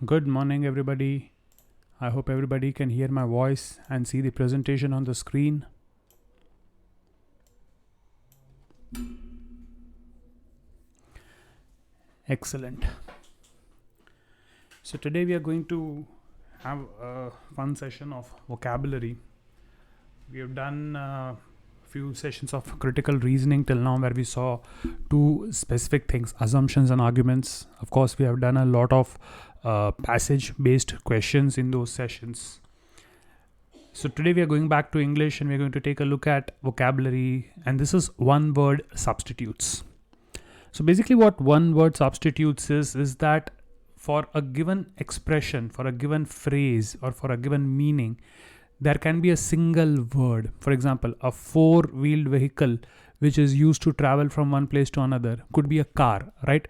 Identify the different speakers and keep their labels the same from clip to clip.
Speaker 1: Good morning, everybody. I hope everybody can hear my voice and see the presentation on the screen. Excellent. So, today we are going to have a fun session of vocabulary. We have done a few sessions of critical reasoning till now, where we saw two specific things: assumptions and arguments. Of course, we have done a lot of passage based questions in those sessions. So today we are going back to English and we're going to take a look at vocabulary, and this is one word substitutes. So basically what one word substitutes is that for a given expression, for a given phrase, or for a given meaning, there can be a single word. For example, a four-wheeled vehicle which is used to travel from one place to another could be a car, right?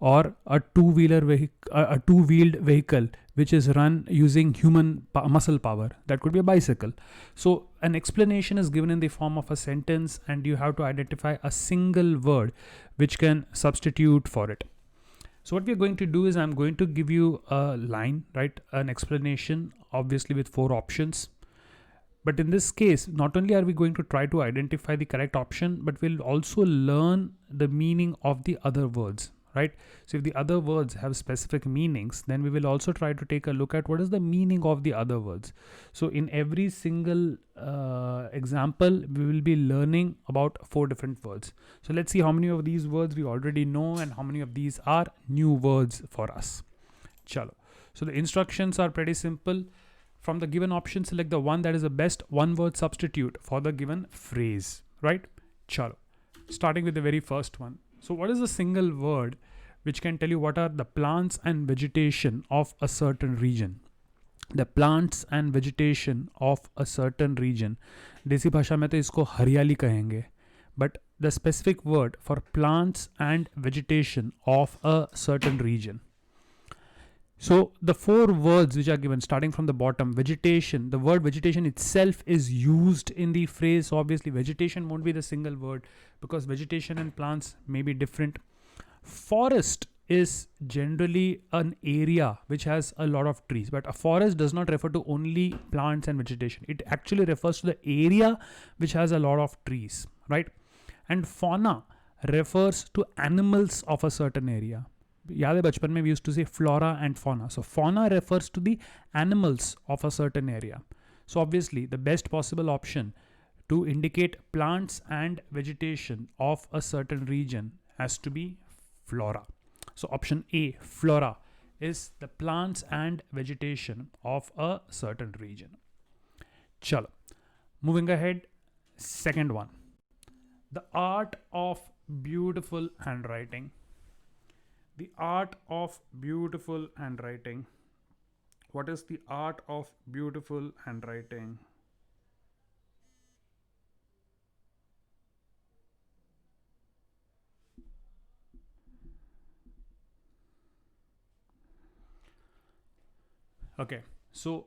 Speaker 1: Or a two-wheeled vehicle which is run using human muscle power, that could be a bicycle. So an explanation is given in the form of a sentence, and you have to identify a single word which can substitute for it. So what we're going to do is I'm going to give you a line, right, an explanation, obviously with four options. But in this case, not only are we going to try to identify the correct option, but we'll also learn the meaning of the other words, right? So if the other words have specific meanings, then we will also try to take a look at what is the meaning of the other words. So in every single example, we will be learning about four different words. So let's see how many of these words we already know and how many of these are new words for us. Chalo. So the instructions are pretty simple. From the given option, select the one that is the best one word substitute for the given phrase, right? Chalo. Starting with the very first one. So what is a single word which can tell you what are the plants and vegetation of a certain region? The plants and vegetation of a certain region. देसी भाषा में तो इसको हरियाली कहेंगे. But the specific word for plants and vegetation of a certain region. So the four words which are given, starting from the bottom: vegetation. The word vegetation itself is used in the phrase. So obviously vegetation won't be the single word, because vegetation and plants may be different. Forest is generally an area which has a lot of trees, but a forest does not refer to only plants and vegetation. It actually refers to the area which has a lot of trees, right? And fauna refers to animals of a certain area. याद है बचपन में we used to say flora and fauna. So fauna refers to the animals of a certain area. So obviously the best possible option to indicate plants and vegetation of a certain region has to be flora. So option A, flora, is the plants and vegetation of a certain region. Chalo. Moving ahead, second one. The art of beautiful handwriting. The art of beautiful handwriting. What is the art of beautiful handwriting? Okay, so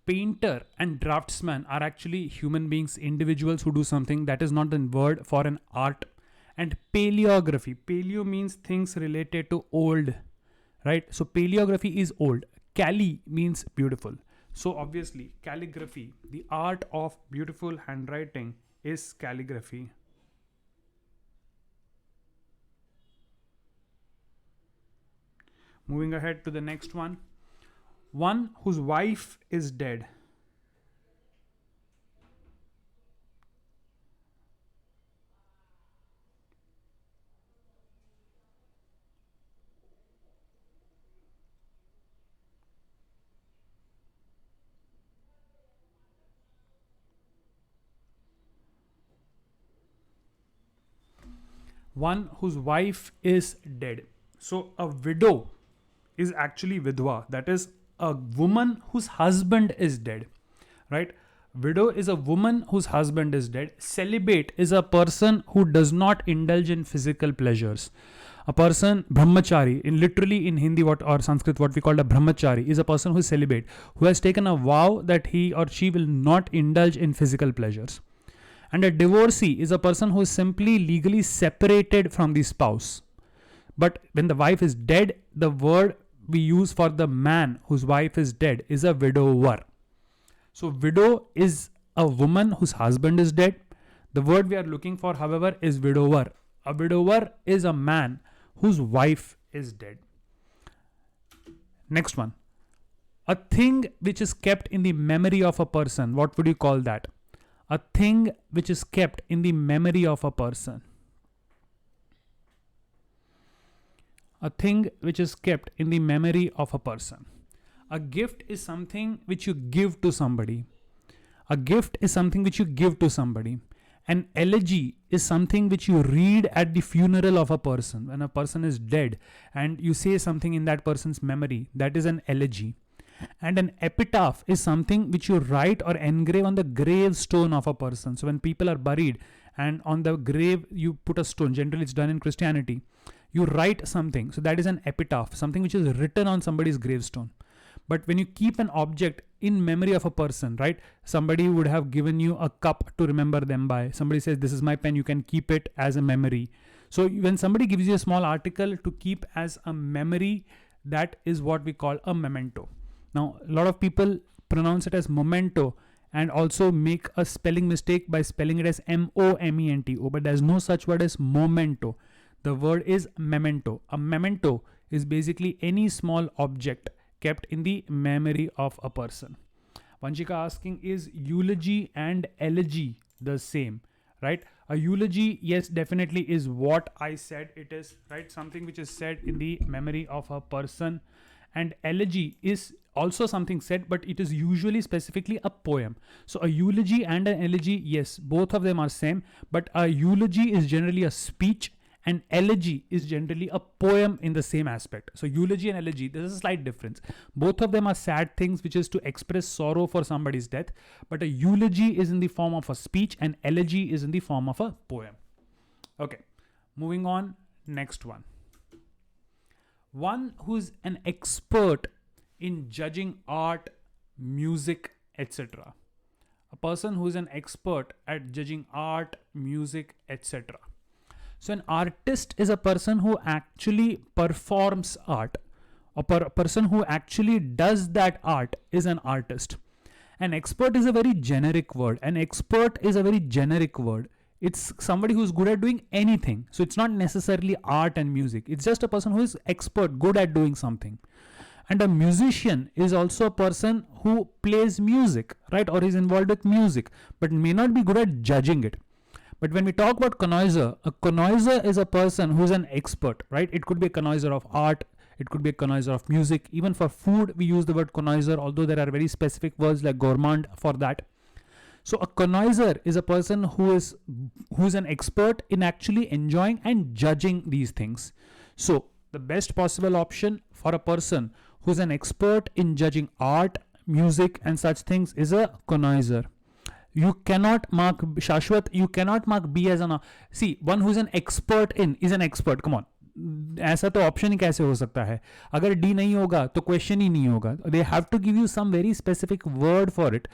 Speaker 1: painter and draftsman are actually human beings, individuals who do something. That is not the word for an art. And paleography, paleo means things related to old, right? So paleography is old. Cali means beautiful. So obviously calligraphy, the art of beautiful handwriting, is calligraphy. Moving ahead to the next one. One whose wife is dead. One whose wife is dead. So a widow is actually vidwa. That is a woman whose husband is dead, right? Widow is a woman whose husband is dead. Celibate is a person who does not indulge in physical pleasures. A person, brahmachari, in literally in Hindi or Sanskrit, what we call a brahmachari, is a person who is celibate, who has taken a vow that he or she will not indulge in physical pleasures. And a divorcee is a person who is simply legally separated from the spouse. But when the wife is dead, the word we use for the man whose wife is dead is a widower. So widow is a woman whose husband is dead. The word we are looking for, however, is widower. A widower is a man whose wife is dead. Next one. A thing which is kept in the memory of a person. What would you call that? A thing which is kept in the memory of a person. A thing which is kept in the memory of a person. A gift is something which you give to somebody. A gift is something which you give to somebody. An elegy is something which you read at the funeral of a person. When a person is dead and you say something in that person's memory, that is an elegy. And an epitaph is something which you write or engrave on the gravestone of a person. So when people are buried and on the grave you put a stone, generally it's done in Christianity, you write something. So that is an epitaph, something which is written on somebody's gravestone. But when you keep an object in memory of a person, right? Somebody would have given you a cup to remember them by. Somebody says, this is my pen, you can keep it as a memory. So when somebody gives you a small article to keep as a memory, that is what we call a memento. Now, a lot of people pronounce it as memento and also make a spelling mistake by spelling it as M-O-M-E-N-T-O, but there's no such word as momento. The word is memento. A memento is basically any small object kept in the memory of a person. Vanshika asking, is eulogy and elegy the same? Right? A eulogy, yes, definitely is what I said it is, right? Something which is said in the memory of a person. And elegy is also something said, but it is usually specifically a poem. So a eulogy and an elegy, yes, both of them are same, but a eulogy is generally a speech and elegy is generally a poem in the same aspect. So eulogy and elegy, there's a slight difference. Both of them are sad things, which is to express sorrow for somebody's death, but a eulogy is in the form of a speech and elegy is in the form of a poem. Okay, moving on, next one. One who's an expert in judging art, music, etc. A person who's an expert at judging art, music, etc. So an artist is a person who actually performs art. A person who actually does that art is an artist. An expert is a very generic word. An expert is a very generic word. It's somebody who's good at doing anything. So it's not necessarily art and music. It's just a person who is expert, good at doing something. And a musician is also a person who plays music, right? Or is involved with music, but may not be good at judging it. But when we talk about connoisseur, a connoisseur is a person who's an expert, right? It could be a connoisseur of art. It could be a connoisseur of music. Even for food, we use the word connoisseur, although there are very specific words like gourmand for that. So a connoisseur is a person who's an expert in actually enjoying and judging these things. So the best possible option for a person who's an expert in judging art, music and such things is a connoisseur. You cannot mark Shashwat, you cannot mark B as an, see, one who's an expert in is an expert. Come on. ऐसा तो option ही कैसे हो सकता है? अगर D नहीं होगा तो क्वेश्चन ही नहीं होगा. They have to give you some very specific word for it.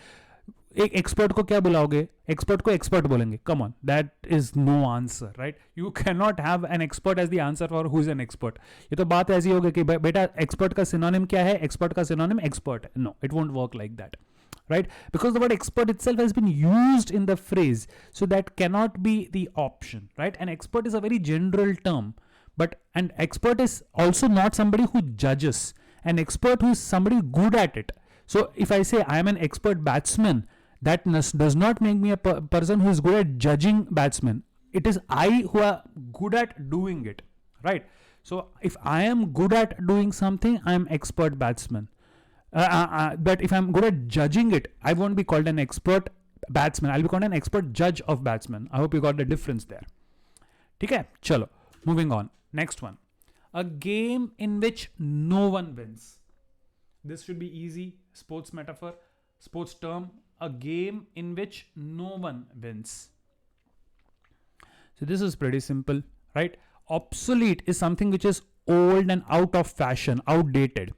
Speaker 1: एक एक्सपर्ट को क्या बुलाओगे? एक्सपर्ट को एक्सपर्ट बोलेंगे. Come on, that is no answer, right? You can not have an expert as the answer for who is an expert. ये तो बात ऐसी होगी कि बेटा एक्सपर्ट का सिनोनिम क्या है? एक्सपर्ट का सिनोनिम एक्सपर्ट है. No, it won't work like that, right? Because the word expert itself has been used in the phrase, so that cannot be the option, right? An expert is a very general term, but an expert is also not somebody who judges. An expert who is somebody good at it. So if I say I am an expert batsman, that does not make me a person who is good at judging batsmen. It is I who are good at doing it, right? So if I am good at doing something, I am expert batsman. But if I'm good at judging it, I won't be called an expert batsman. I'll be called an expert judge of batsmen. I hope you got the difference there. Okay, chalo. Moving on. Next one. A game in which no one wins. This should be easy. Sports metaphor, sports term. A game in which no one wins. So this is pretty simple, right? Obsolete is something which is old and out of fashion, outdated.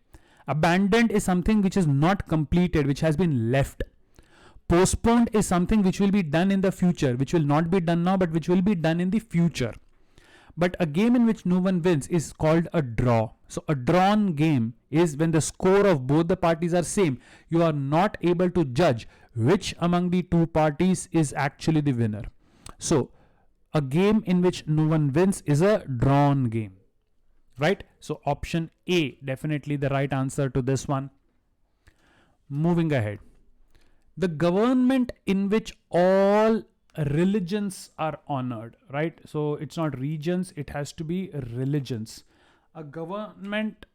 Speaker 1: Abandoned is something which is not completed, which has been left. Postponed is something which will be done in the future, which will not be done now, but which will be done in the future. But a game in which no one wins is called a draw. So a drawn game is when the score of both the parties are same, you are not able to judge which among the two parties is actually the winner. So a game in which no one wins is a drawn game, right? So option A, definitely the right answer to this one. Moving ahead, the government in which all religions are honored, right? So it's not regions, it has to be religions. A government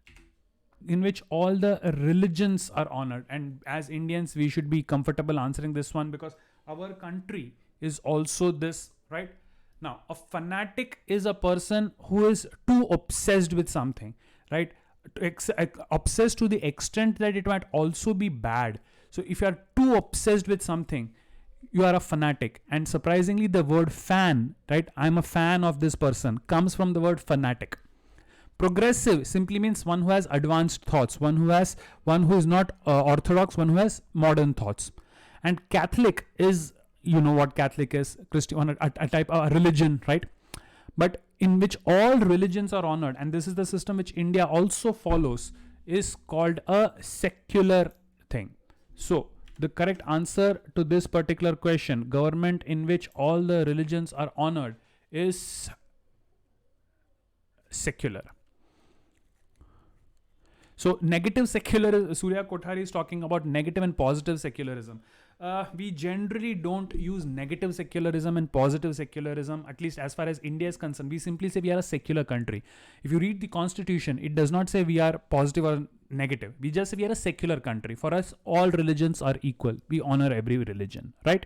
Speaker 1: in which all the religions are honored, and as Indians we should be comfortable answering this one because our country is also this, right? Now a fanatic is a person who is too obsessed with something, right? Obsessed to the extent that it might also be bad. So if you are too obsessed with something, you are a fanatic. And surprisingly, the word fan, right? I'm a fan of this person, comes from the word fanatic. Progressive simply means one who has advanced thoughts, one who is not orthodox, one who has modern thoughts. And Catholic is, you know what Catholic is, Christian, a type of religion, right? But in which all religions are honored, and this is the system which India also follows, is called a secular thing. So the correct answer to this particular question, government in which all the religions are honored, is secular. So negative secularism, Surya Kothari is talking about negative and positive secularism. We generally don't use negative secularism and positive secularism, at least as far as India is concerned. We simply say we are a secular country. If you read the constitution, it does not say we are positive or negative. We just say we are a secular country. For us, all religions are equal. We honor every religion, right?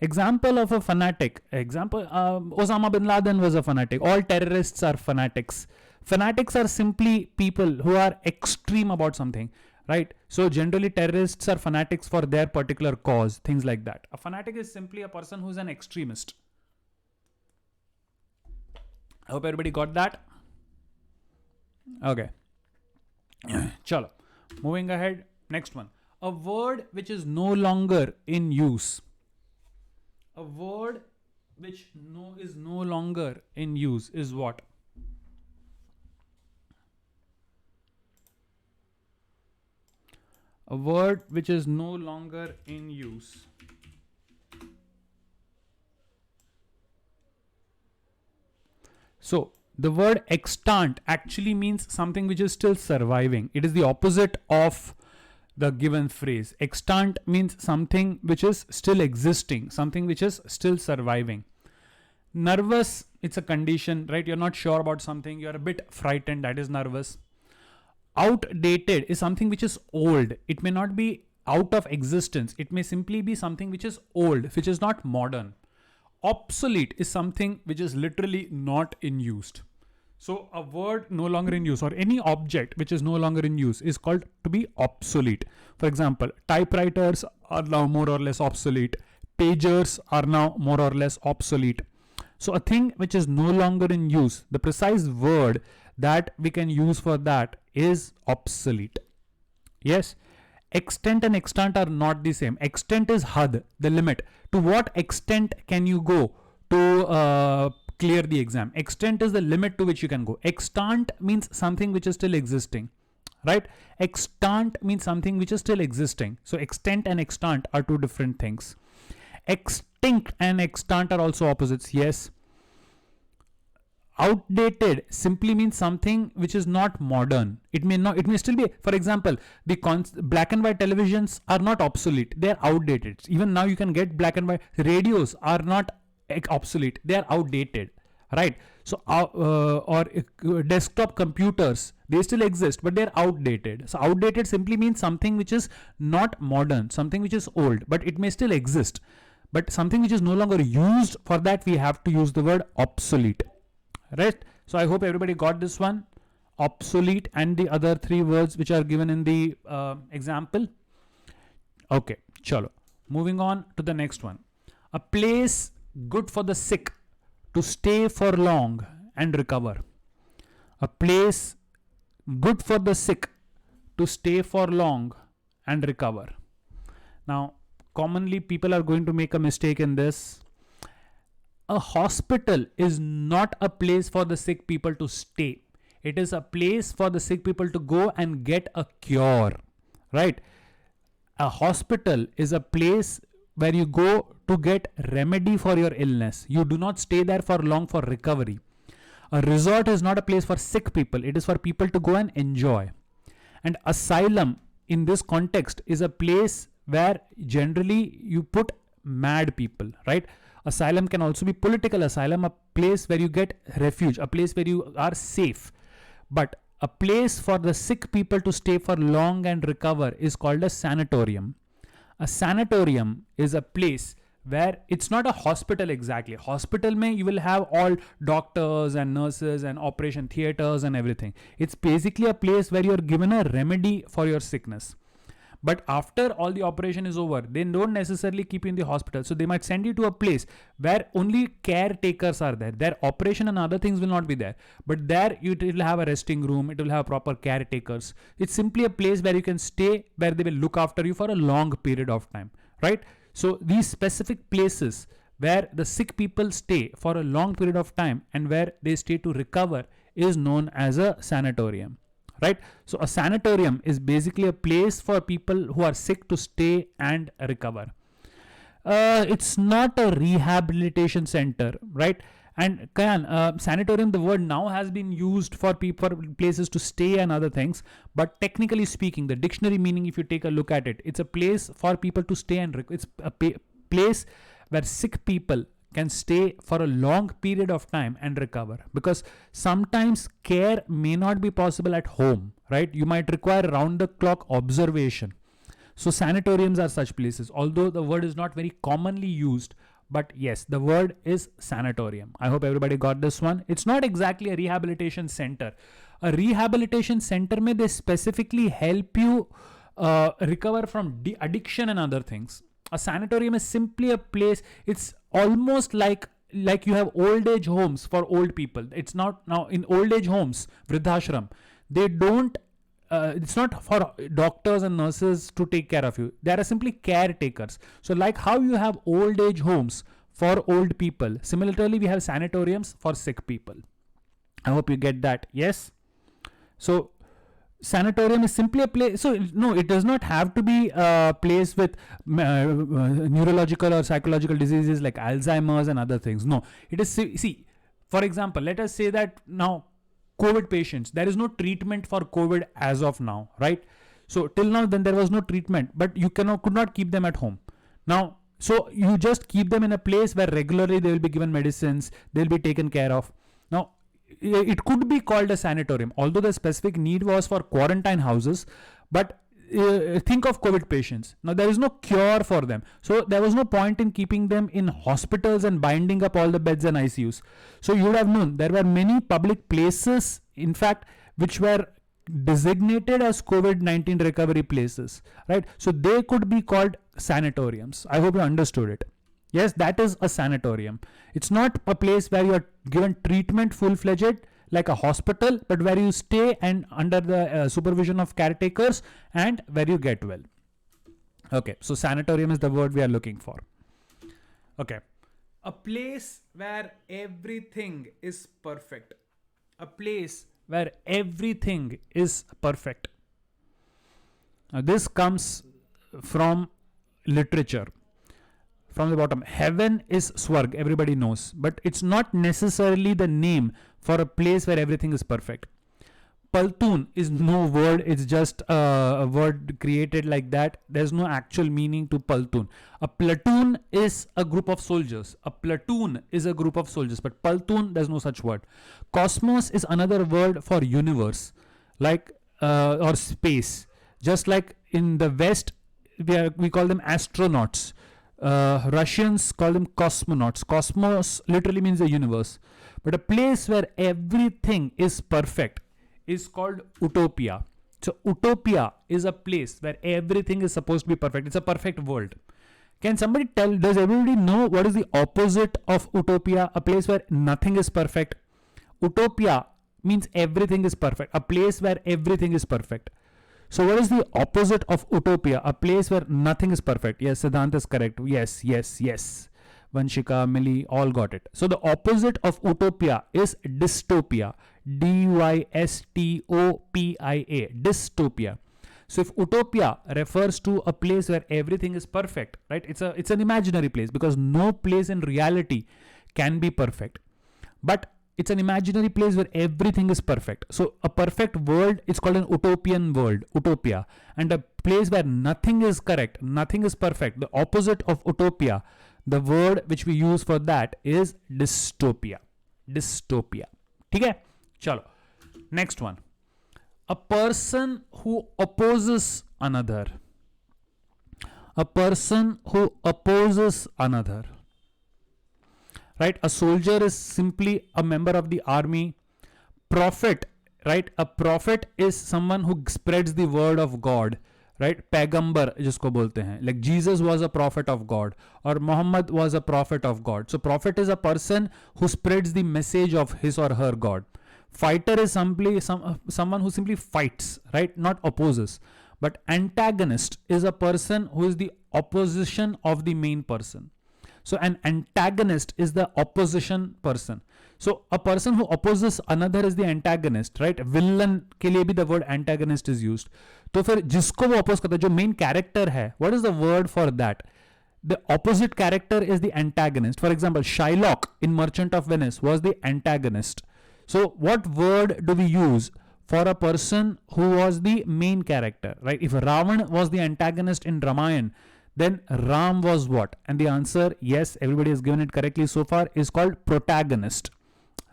Speaker 1: Example of a fanatic. Osama bin Laden was a fanatic. All terrorists are fanatics. Fanatics are simply people who are extreme about something, right? So generally terrorists are fanatics for their particular cause, things like that. A fanatic is simply a person who's an extremist. I hope everybody got that. Okay. Chalo. Moving ahead. Next one. A word which is no longer in use. A word which is no longer in use is what? A word which is no longer in use. So the word extant actually means something which is still surviving. It is the opposite of the given phrase. Extant means something which is still existing, something which is still surviving. Nervous, it's a condition, right? You're not sure about something, you're a bit frightened, that is nervous. Outdated is something which is old. It may not be out of existence. It may simply be something which is old, which is not modern. Obsolete is something which is literally not in use. So a word no longer in use or any object which is no longer in use is called to be obsolete. For example, typewriters are now more or less obsolete. Pagers are now more or less obsolete. So a thing which is no longer in use, the precise word that we can use for that is obsolete. Yes. Extent and extant are not the same. Extent is had, the limit. To what extent can you go to clear the exam? Extent is the limit to which you can go. Extant means something which is still existing, right? Extant means something which is still existing. So extent and extant are two different things. Extinct and extant are also opposites. Yes. Outdated simply means something which is not modern. It may still be, for example, the black and white televisions are not obsolete. They are outdated. Even now you can get black and white. Radios are not obsolete. They are outdated, right? So, or desktop computers, they still exist, but they're outdated. So outdated simply means something which is not modern, something which is old, but it may still exist. But something which is no longer used, for that we have to use the word obsolete. Right? So I hope everybody got this one. Obsolete and the other three words which are given in the example. Okay, chalo. Moving on to the next one. A place good for the sick to stay for long and recover. A place good for the sick to stay for long and recover. Now, commonly people are going to make a mistake in this. A hospital is not a place for the sick people to stay. It is a place for the sick people to go and get a cure, right? A hospital is a place where you go to get remedy for your illness. You do not stay there for long for recovery. A resort is not a place for sick people. It is for people to go and enjoy. And asylum in this context is a place where generally you put mad people, right? Asylum can also be political asylum, a place where you get refuge, a place where you are safe. But a place for the sick people to stay for long and recover is called a sanatorium. A sanatorium is a place where it's not a hospital exactly. Hospital mein you will have all doctors and nurses and operation theaters and everything. It's basically a place where you're given a remedy for your sickness. But after all the operation is over, they don't necessarily keep you in the hospital. So they might send you to a place where only caretakers are there. Their operation and other things will not be there. But there it will have a resting room. It will have proper caretakers. It's simply a place where you can stay, where they will look after you for a long period of time, right? So these specific places where the sick people stay for a long period of time and where they stay to recover is known as a sanatorium. Right? So a sanatorium is basically a place for people who are sick to stay and recover. It's not a rehabilitation center, right? And Kayan, sanatorium, the word now has been used for people, places to stay and other things. But technically speaking, the dictionary meaning, if you take a look at it, it's a place for people to stay and it's a place where sick people can stay for a long period of time and recover, because sometimes care may not be possible at home, right? You might require round the clock observation. So sanatoriums are such places, although the word is not very commonly used, but yes, the word is sanatorium. I hope everybody got this one. It's not exactly a rehabilitation center. A rehabilitation center may they specifically help you recover from addiction and other things. A sanatorium is simply a place. It's almost like you have old age homes for old people. It's not now in old age homes, Vridhashram. They don't. It's not for doctors and nurses to take care of you. They are simply caretakers. So like how you have old age homes for old people, similarly we have sanatoriums for sick people. I hope you get that. Yes. So sanatorium is simply a place. So no, it does not have to be a place with neurological or psychological diseases like Alzheimer's and other things. No, it is, see, for example, let us say that now COVID patients, there is no treatment for COVID as of now, right? So till now then there was no treatment, but you could not keep them at home. Now, so you just keep them in a place where regularly they will be given medicines, they'll be taken care of. Now, it could be called a sanatorium, although the specific need was for quarantine houses. But think of COVID patients. Now there is no cure for them, so there was no point in keeping them in hospitals and binding up all the beds and ICUs. So you would have known there were many public places, in fact, which were designated as COVID-19 recovery places, right? So they could be called sanatoriums. I hope you understood it. Yes, that is a sanatorium. It's not a place where you are given treatment full-fledged like a hospital, but where you stay and under the supervision of caretakers and where you get well. Okay, so sanatorium is the word we are looking for. Okay, a place where everything is perfect. A place where everything is perfect. Now this comes from literature. From the bottom, heaven is Swarg, everybody knows, but it's not necessarily the name for a place where everything is perfect. Paltoon is no word, it's just a word created like that. There's no actual meaning to Paltoon. A platoon is a group of soldiers. A platoon is a group of soldiers, but Paltoon, there's no such word. Cosmos is another word for universe, like or space. Just like in the West, we call them astronauts. Russians call them cosmonauts. Cosmos literally means the universe. But a place where everything is perfect is called utopia. So utopia is a place where everything is supposed to be perfect. It's a perfect world. Can somebody tell, does everybody know what is the opposite of utopia? A place where nothing is perfect. Utopia means everything is perfect. A place where everything is perfect. So what is the opposite of utopia? A place where nothing is perfect. Yes, Siddhant is correct. Yes. Vanshika, Millie, all got it. So the opposite of utopia is dystopia. D-Y-S-T-O-P-I-A, dystopia. So if utopia refers to a place where everything is perfect, right? It's an imaginary place because no place in reality can be perfect. But it's an imaginary place where everything is perfect. So a perfect world is called an utopian world, utopia. And a place where nothing is correct, nothing is perfect, the opposite of utopia, the word which we use for that is dystopia. Dystopia. Okay? Chalo. Next one. A person who opposes another. A person who opposes another. Right? A soldier is simply a member of the army. Prophet, right? A prophet is someone who spreads the word of God. Right? Pagambar जिसको बोलते हैं. Like Jesus was a prophet of God or Muhammad was a prophet of God. So prophet is a person who spreads the message of his or her God. Fighter is simply someone who simply fights, right? Not opposes. But antagonist is a person who is the opposition of the main person. So an antagonist is the opposition person. So a person who opposes another is the antagonist, right? Villain के लिए भी the word antagonist is used. तो फिर जिसको वो oppose करता है, जो main character है, what is the word for that? The opposite character is the antagonist. For example, Shylock in Merchant of Venice was the antagonist. So what word do we use for a person who was the main character, right? If Ravan was the antagonist in Ramayana, then Ram was what? And the answer, yes, everybody has given it correctly so far, is called protagonist,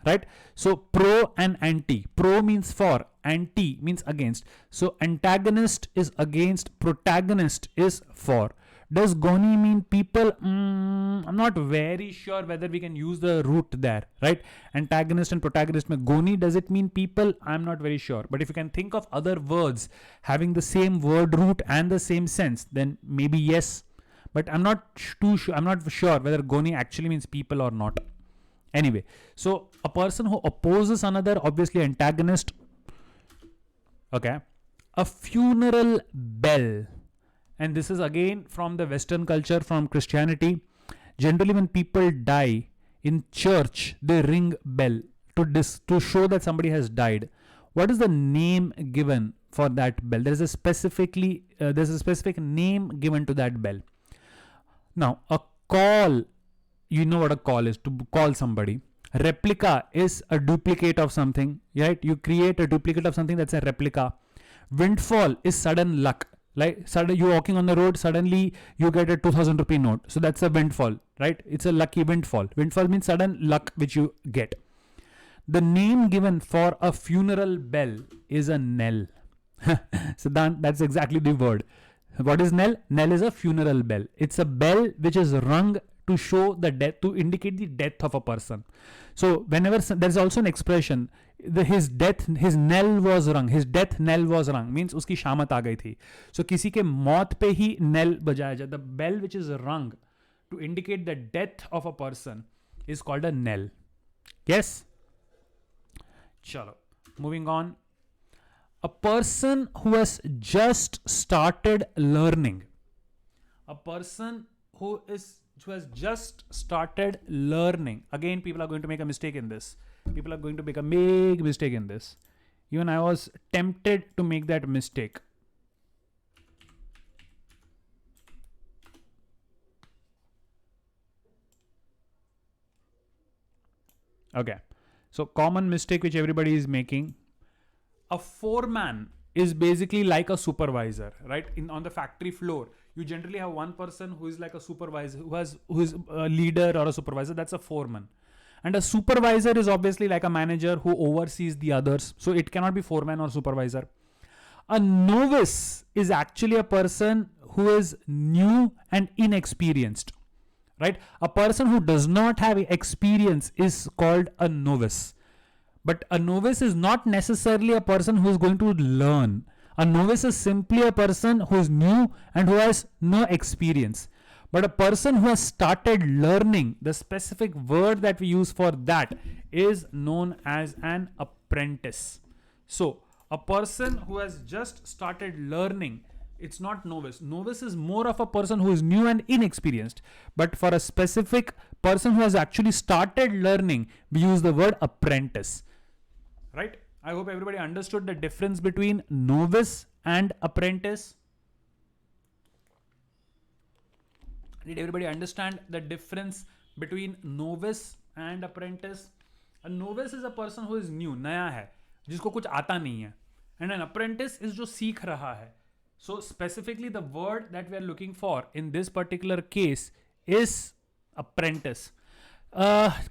Speaker 1: right? So pro and anti. Pro means for, anti means against. So antagonist is against, protagonist is for. Does Goni mean people? I'm not very sure whether we can use the root there, right? Antagonist and protagonist. Goni, does it mean people? I'm not very sure. But if you can think of other words having the same word root and the same sense, then maybe yes. But I'm not too sure. I'm not sure whether Goni actually means people or not. Anyway, so a person who opposes another, obviously antagonist. Okay. A funeral bell. And this is again from the Western culture, from Christianity. Generally, when people die in church, they ring bell to show that somebody has died. What is the name given for that bell? There's a specific name given to that bell. Now, a call, you know what a call is, to call somebody. Replica is a duplicate of something, right? You create a duplicate of something, that's a replica. Windfall is sudden luck. Like suddenly you're walking on the road, suddenly you get a 2,000 rupee note. So that's a windfall, right? It's a lucky windfall. Windfall means sudden luck which you get. The name given for a funeral bell is a knell. So that's exactly the word. What is knell? Knell is a funeral bell. It's a bell which is rung to show the death, to indicate the death of a person. So whenever there's also an expression, his knell was rung, his death knell was rung, means उसकी शामत आ गई थी. So किसी के मौत पे ही knell बजाया जाता. The bell which is rung to indicate the death of a person is called a knell. Yes? Chalo. Moving on. A person who has just started learning. A person who has just started learning. Again, people are going to make a mistake in this. People are going to make a big mistake in this. Even I was tempted to make that mistake. Okay. So common mistake which everybody is making. A foreman is basically like a supervisor, right? On the factory floor, you generally have one person who is like a supervisor, who is a leader or a supervisor. That's a foreman. And a supervisor is obviously like a manager who oversees the others. So it cannot be foreman or supervisor. A novice is actually a person who is new and inexperienced, right? A person who does not have experience is called a novice. But a novice is not necessarily a person who is going to learn. A novice is simply a person who is new and who has no experience. But a person who has started learning, the specific word that we use for that is known as an apprentice. So, a person who has just started learning, it's not novice. Novice is more of a person who is new and inexperienced. But for a specific person who has actually started learning, we use the word apprentice. right? I hope everybody understood the difference between novice and apprentice. Did everybody understand the difference between novice and apprentice? A novice is a person who is new, नया है, जिसको कुछ आता नहीं है, and an apprentice is जो सीख रहा है. So specifically the word that we are looking for in this particular case is apprentice.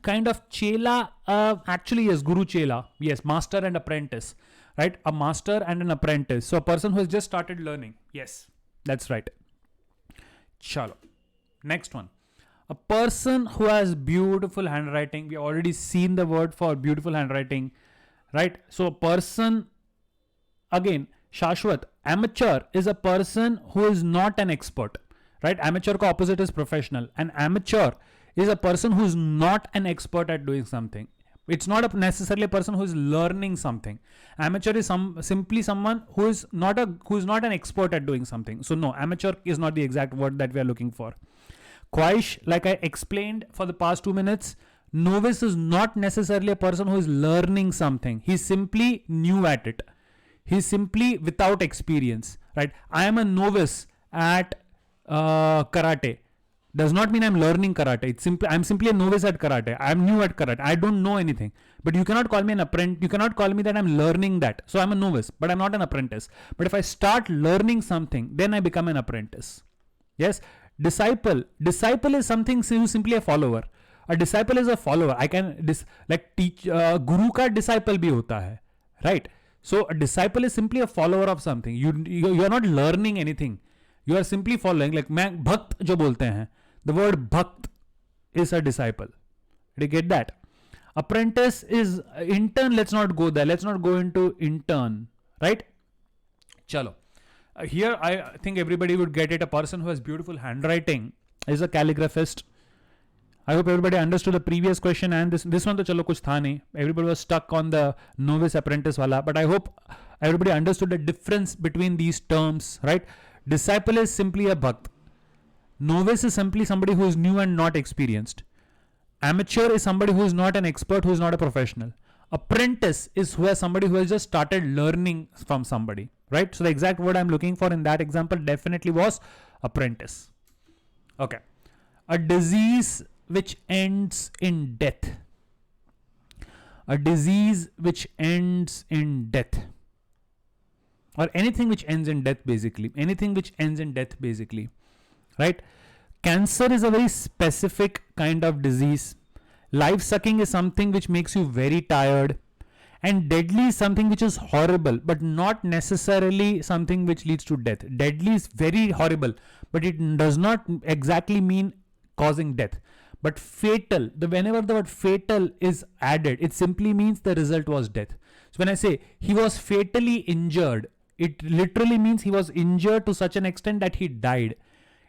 Speaker 1: Kind of chela, actually yes, guru chela, yes, master and apprentice, right? A master and an apprentice. So a person who has just started learning. Yes, that's right. Chalo. Next one. A person who has beautiful handwriting. We already seen the word for beautiful handwriting, right? So a person, again, Shashwat, amateur is a person who is not an expert, right? Amateur ka opposite is professional. An amateur is a person who is not an expert at doing something. It's not necessarily a person who is learning something. Amateur is simply someone who is not an expert at doing something. So no, amateur is not the exact word that we are looking for. Khwaish, like I explained for the past 2 minutes, novice is not necessarily a person who is learning something. He's simply new at it. He's simply without experience, right? I am a novice at karate. Does not mean I'm learning karate. I'm simply a novice at karate. I'm new at karate. I don't know anything. But you cannot call me an apprentice. You cannot call me that I'm learning that. So I'm a novice, but I'm not an apprentice. But if I start learning something, then I become an apprentice. Yes. Disciple is something who's simply a follower. A disciple is a follower. I can teach guru ka disciple bhi hota hai, right? So a disciple is simply a follower of something. You are not learning anything. You are simply following. Like मैं भक्त जो बोलते हैं, the word bhakt is a disciple. Did you get that? Apprentice is intern. Let's not go there. Let's not go into intern, right? Chalo. Here I think everybody would get it. A person who has beautiful handwriting is a calligraphist. I hope everybody understood the previous question and this one to chalo kuch tha nahi. Everybody was stuck on the novice apprentice wala, but I hope everybody understood the difference between these terms, right? Disciple is simply a bhakt. Novice is simply somebody who is new and not experienced. Amateur is somebody who is not an expert, who is not a professional. Apprentice is somebody who has just started learning from somebody, right? So the exact word I'm looking for in that example definitely was apprentice. Okay. A disease which ends in death. A disease which ends in death. Or anything which ends in death, basically. Anything which ends in death, basically. Right? Cancer is a very specific kind of disease. Life sucking is something which makes you very tired. And deadly is something which is horrible, but not necessarily something which leads to death. Deadly is very horrible, but it does not exactly mean causing death. But fatal, whenever the word fatal is added, it simply means the result was death. So when I say he was fatally injured, it literally means he was injured to such an extent that he died.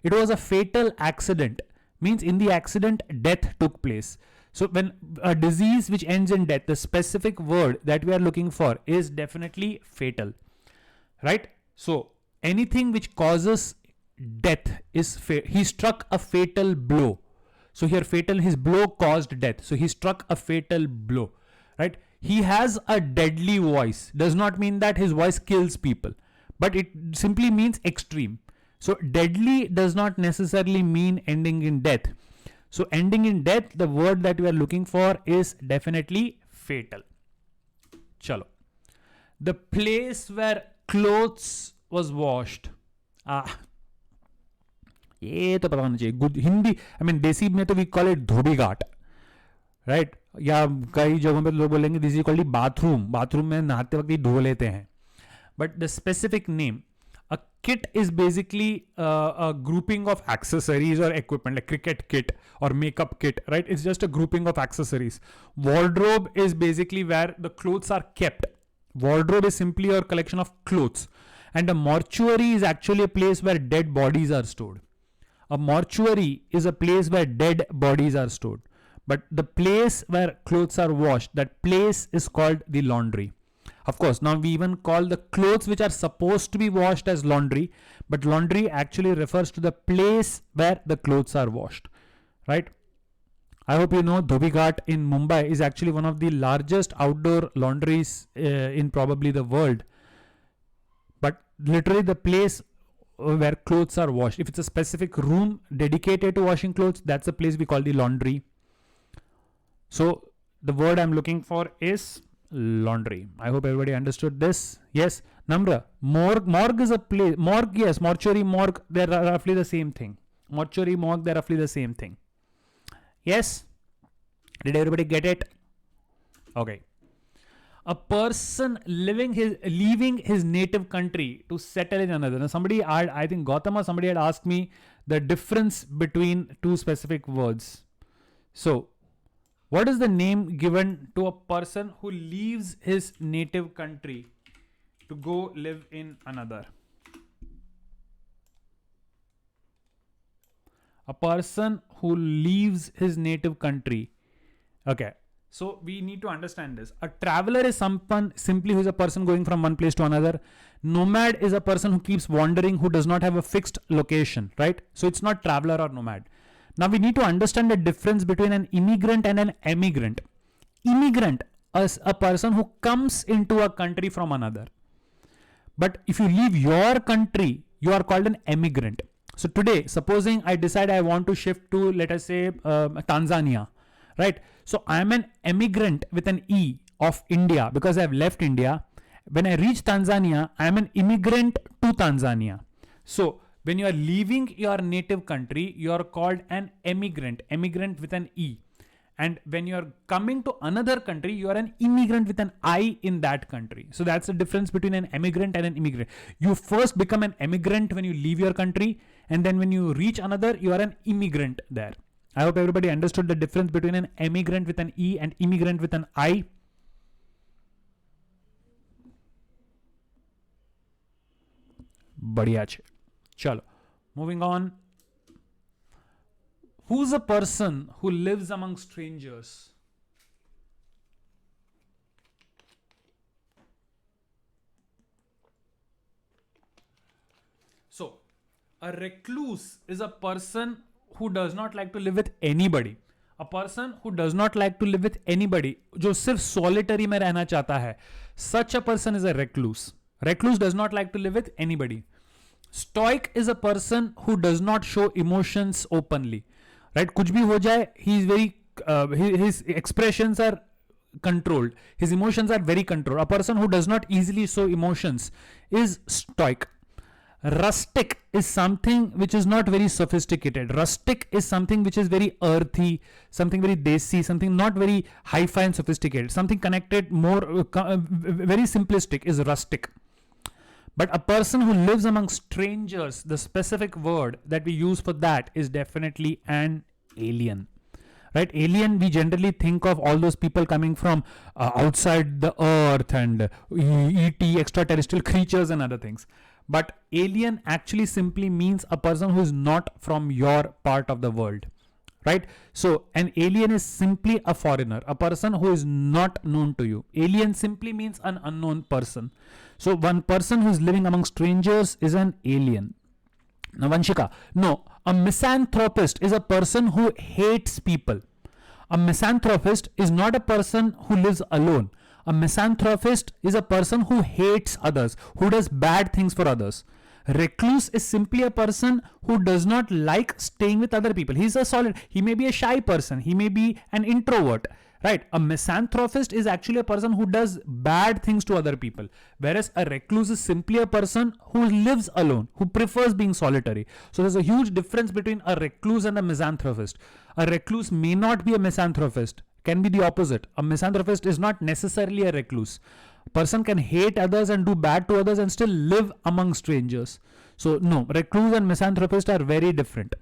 Speaker 1: It was a fatal accident, means in the accident, death took place. So when a disease which ends in death, the specific word that we are looking for is definitely fatal, right? So anything which causes death is he struck a fatal blow. So here fatal, his blow caused death. So he struck a fatal blow, right? He has a deadly voice. Does not mean that his voice kills people, but it simply means extreme. So deadly does not necessarily mean ending in death. So ending in death, the word that we are looking for is definitely fatal. Chalo. The place where clothes was washed. ये तो पता होना चाहिए. Good Hindi, I mean desi में तो we call it dhobi ghat, right? या कई जगहों पे लोग बोलेंगे this is called bathroom. Bathroom में नहाते वक्त ही धो लेते हैं. But the specific name, a kit is basically a grouping of accessories or equipment, like cricket kit or makeup kit, right? It's just a grouping of accessories. Wardrobe is basically where the clothes are kept. Wardrobe is simply a collection of clothes. And a mortuary is actually a place where dead bodies are stored. A mortuary is a place where dead bodies are stored. But the place where clothes are washed, that place is called the laundry. Of course, now we even call the clothes which are supposed to be washed as laundry, but laundry actually refers to the place where the clothes are washed, right? I hope you know Dhobi Ghat in Mumbai is actually one of the largest outdoor laundries in probably the world. But literally the place where clothes are washed. If it's a specific room dedicated to washing clothes, that's a place we call the laundry. So the word I'm looking for is laundry. I hope everybody understood this. Yes, Namra, morgue is a place. Morgue, yes, mortuary, morgue, they're roughly the same thing. Mortuary, morgue, they're roughly the same thing. Yes? Did everybody get it? Okay. A person leaving his native country to settle in another. Now somebody, I think Gautama, somebody had asked me the difference between two specific words. So, what is the name given to a person who leaves his native country to go live in another? A person who leaves his native country. Okay. So we need to understand this. A traveler is someone simply who is a person going from one place to another. Nomad is a person who keeps wandering, who does not have a fixed location, right? So it's not traveler or nomad. Now we need to understand the difference between an immigrant and an emigrant. Immigrant is a person who comes into a country from another. But if you leave your country, you are called an emigrant. So today, supposing I decide I want to shift to, let us say, Tanzania, right? So I'm an emigrant with an E of India because I've left India. When I reach Tanzania, I'm an immigrant to Tanzania. So when you are leaving your native country, you are called an emigrant with an E. And when you are coming to another country, you are an immigrant with an I in that country. So that's the difference between an emigrant and an immigrant. You first become an emigrant when you leave your country, and then when you reach another, you are an immigrant there. I hope everybody understood the difference between an emigrant with an E and immigrant with an I. Badhiya chhe. Chalo. Moving on. Who's a person who lives among strangers? So, a recluse is a person who does not like to live with anybody. A person who does not like to live with anybody, जो सिर्फ solitary में रहना चाहता है, such a person is a recluse. Recluse does not like to live with anybody. Stoic is a person who does not show emotions openly. Right? कुछ भी हो जाए, he is very, his expressions are controlled. His emotions are very controlled. A person who does not easily show emotions is stoic. Rustic is something which is not very sophisticated. Rustic is something which is very earthy, something very desi, something not very hi-fi and sophisticated, something connected more, very simplistic is rustic. But a person who lives among strangers, the specific word that we use for that is definitely an alien. Right? Alien, we generally think of all those people coming from outside the earth and ET, extraterrestrial creatures and other things. But alien actually simply means a person who is not from your part of the world. Right? So an alien is simply a foreigner, a person who is not known to you. Alien simply means an unknown person. So one person who is living among strangers is an alien. Now Vanshika, no, a misanthropist is a person who hates people. A misanthropist is not a person who lives alone. A misanthropist is a person who hates others, who does bad things for others. Recluse is simply a person who does not like staying with other people. He's a solid, he may be a shy person, he may be an introvert, right? A misanthropist is actually a person who does bad things to other people, whereas a recluse is simply a person who lives alone, who prefers being solitary. So there's a huge difference between a recluse and a misanthropist. A recluse may not be a misanthropist, can be the opposite. A misanthropist is not necessarily a recluse. A person can hate others and do bad to others and still live among strangers. So no, recluse and misanthropist are very different.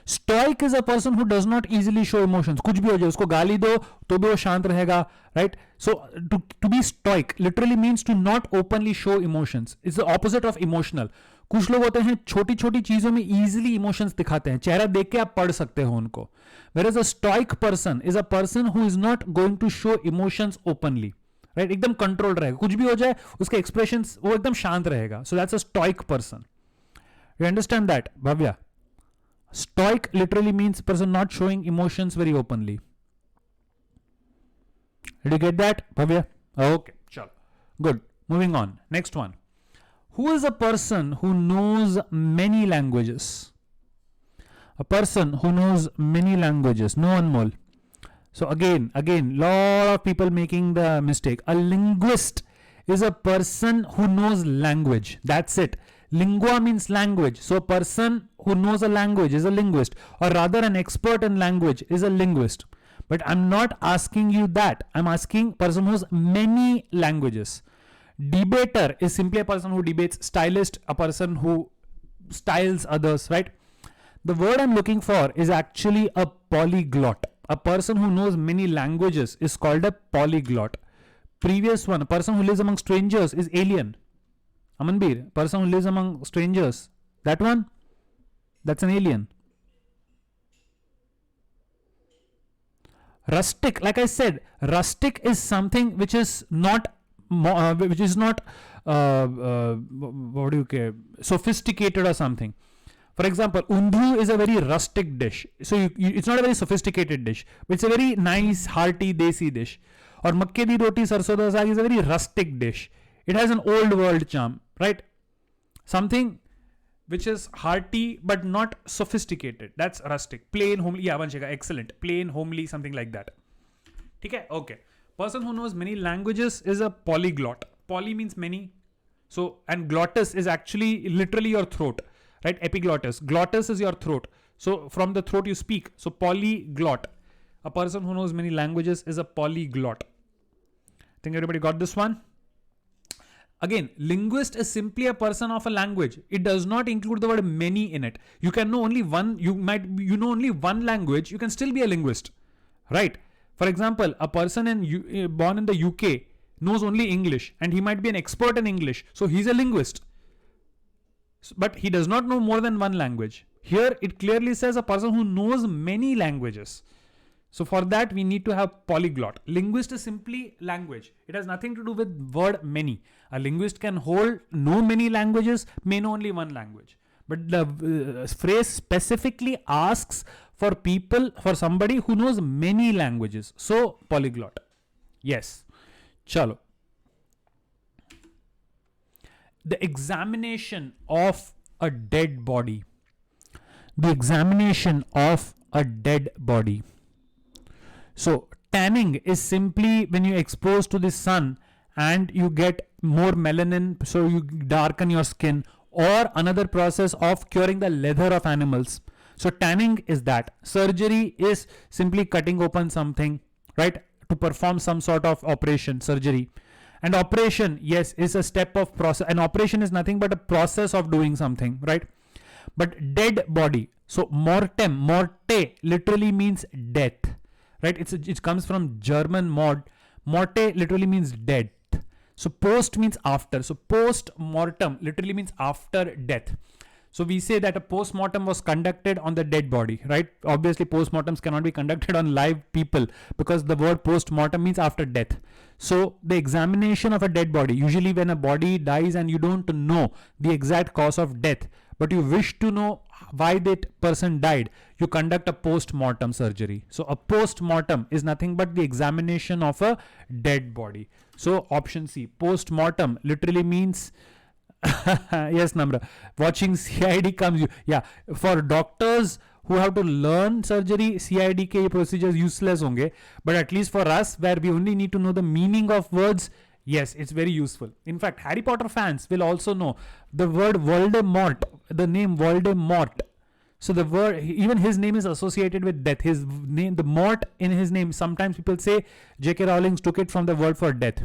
Speaker 1: Stoic is a person who does not easily show emotions. कुछ भी हो जाए उसको गाली दो तो भी वो शांत रहेगा, right? So to be stoic literally means to not openly show emotions. It's the opposite of emotional. कुछ लोग होते हैं छोटी छोटी चीजों में easily emotions दिखाते हैं, चेहरा देख के आप पढ़ सकते हो उनको. Whereas a stoic person is a person who is not going to show emotions openly. Right? एकदम कंट्रोल्ड रहेगा, कुछ भी हो जाए उसके एक्सप्रेशंस वो एकदम शांत रहेगा. So that's a stoic person. You understand that, Bhavya? Stoic literally means person not showing emotions very openly.
Speaker 2: Did you get that, Bhavya? Okay, chalo. Good. Moving on. Next one. Who is a person who knows many languages? A person who knows many languages. No, Anmol. So again, lot of people making the mistake. A linguist is a person who knows language. That's it. Lingua means language. So a person who knows a language is a linguist, or rather an expert in language is a linguist. But I'm not asking you that. I'm asking person who knows many languages. Debater is simply a person who debates. Stylist, a person who styles others, right? The word I'm looking for is actually a polyglot. A person who knows many languages is called a polyglot. Previous one, a person who lives among strangers is alien. Amanbir, person who lives among strangers. That one? That's an alien. Rustic, like I said, rustic is something which is not what do you care, sophisticated or something. For example, undhu is a very rustic dish. So it's not a very sophisticated dish, but it's a very nice, hearty, desi dish. Or makke di roti sarson da saag is a very rustic dish. It has an old world charm, right? Something which is hearty but not sophisticated. That's rustic. Plain, homely. Yeah, Vanshika, excellent. Plain, homely, something like that. Okay. Person who knows many languages is a polyglot. Poly means many. So, and glottis is actually literally your throat, right? Epiglottis. Glottis is your throat. So, from the throat you speak. So, polyglot. A person who knows many languages is a polyglot. Think everybody got this one? Again, linguist is simply a person of a language. It does not include the word many in it. You can know only one, you know only one language, you can still be a linguist, right? For example, a person born in the UK knows only English and he might be an expert in English. So he's a linguist. But he does not know more than one language. Here it clearly says a person who knows many languages. So for that we need to have polyglot. Linguist is simply language. It has nothing to do with word many. A linguist can know many languages, may know only one language. But the phrase specifically asks for somebody who knows many languages. So polyglot. Yes. Chalo. The examination of a dead body. The examination of a dead body. So tanning is simply when you expose to the sun and you get more melanin, so you darken your skin, or another process of curing the leather of animals. So tanning is that. Surgery is simply cutting open something, right, to perform some sort of operation, surgery. And operation, yes, is a step of process. An operation is nothing but a process of doing something, right? But dead body. So mortem, morte literally means death, right? It comes from German morte literally means dead. So post means after. So post-mortem literally means after death. So we say that a post-mortem was conducted on the dead body, right? Obviously post-mortems cannot be conducted on live people because the word post-mortem means after death. So the examination of a dead body, usually when a body dies and you don't know the exact cause of death, but you wish to know why that person died, you conduct a post-mortem surgery. So a post-mortem is nothing but the examination of a dead body. So option C, post-mortem literally means yes, Namra. Watching CID comes you. Yeah, for doctors who have to learn surgery, CID ke procedures useless honge. But at least for us, where we only need to know the meaning of words, yes, it's very useful. In fact, Harry Potter fans will also know the word Voldemort, the name Voldemort. So the word, even his name is associated with death. His name, the mort in his name, sometimes people say J.K. Rowling took it from the word for death.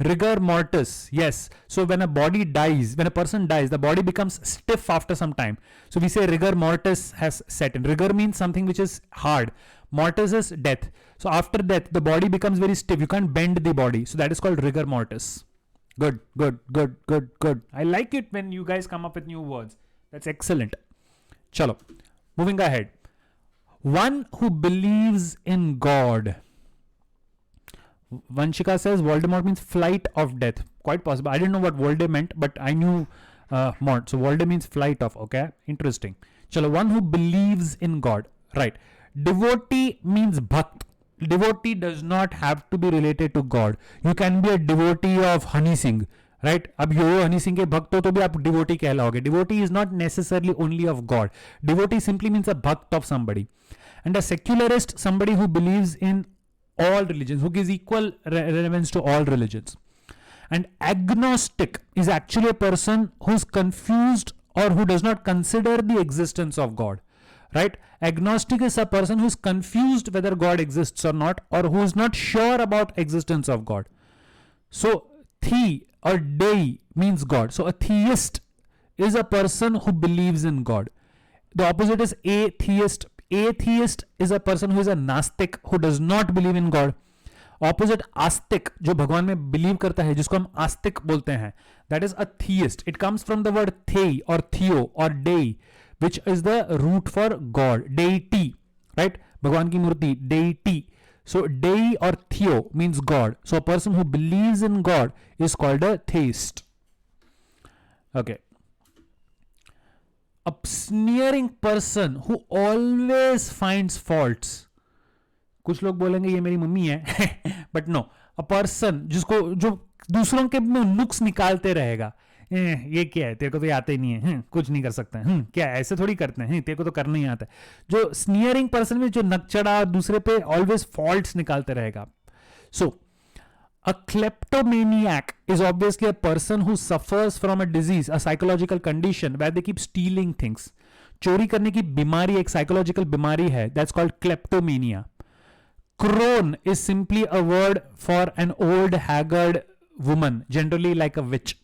Speaker 2: Rigor mortis, yes. So when a body dies, when a person dies, the body becomes stiff after some time. So we say rigor mortis has set in. Rigor means something which is hard. Mortis is death. So after death, the body becomes very stiff. You can't bend the body. So that is called rigor mortis. Good. I like it when you guys come up with new words. That's excellent. Chalo. Moving ahead. One who believes in God. Vanshika says Voldemort means flight of death. Quite possible. I didn't know what Volde meant, but I knew Mort. So Volde means flight of. Okay. Interesting. Chalo. One who believes in God. Right. Devotee means bhakt. devotee does not have to be related to God. You can be a devotee of Honey Singh, right? अब यो हनी सिंह के भक्त हो तो भी आप devotee कहलाओगे. Devotee is not necessarily only of God. Devotee simply means a bhakt of somebody. And a secularist, somebody who believes in all religions, who gives equal relevance to all religions. And agnostic is actually a person who's confused or who does not consider the existence of God. Right? Agnostic is a person who's confused whether God exists or not, or who is not sure about existence of God. So the or dei means God. So a theist is a person who believes in God. The opposite is atheist. Atheist is a person who is a nastic, who does not believe in God. Opposite आस्तिक, जो भगवान में believe करता है, जिसको हम आस्तिक बोलते हैं, that is a theist. It comes from the word thei or theo or dei, which is the root for God, deity, right? भगवान की मूर्ति, deity. So dei or theo means God. So a person who believes in God is called a theist. Okay. A sneering person who always finds faults. कुछ लोग बोलेंगे ये मेरी mummy है, but no, a person जिसको जो दूसरों के में नुक्स निकालते रहेगा. ये क्या है, तेरे को तो आते ही नहीं है, कुछ नहीं कर सकते हैं, क्या ऐसे थोड़ी करते हैं, तेरे को तो करना ही आता है. जो स्नियरिंग पर्सन में जो नकचड़ा दूसरे पे ऑलवेज फॉल्ट्स निकालते रहेगा. सो a kleptomaniac is obviously a person who suffers from a disease, a psychological condition where they keep stealing things. चोरी करने की बीमारी एक साइकोलॉजिकल बीमारी है, that's called kleptomania. Crone is simply a word for an old haggard woman, generally like a witch.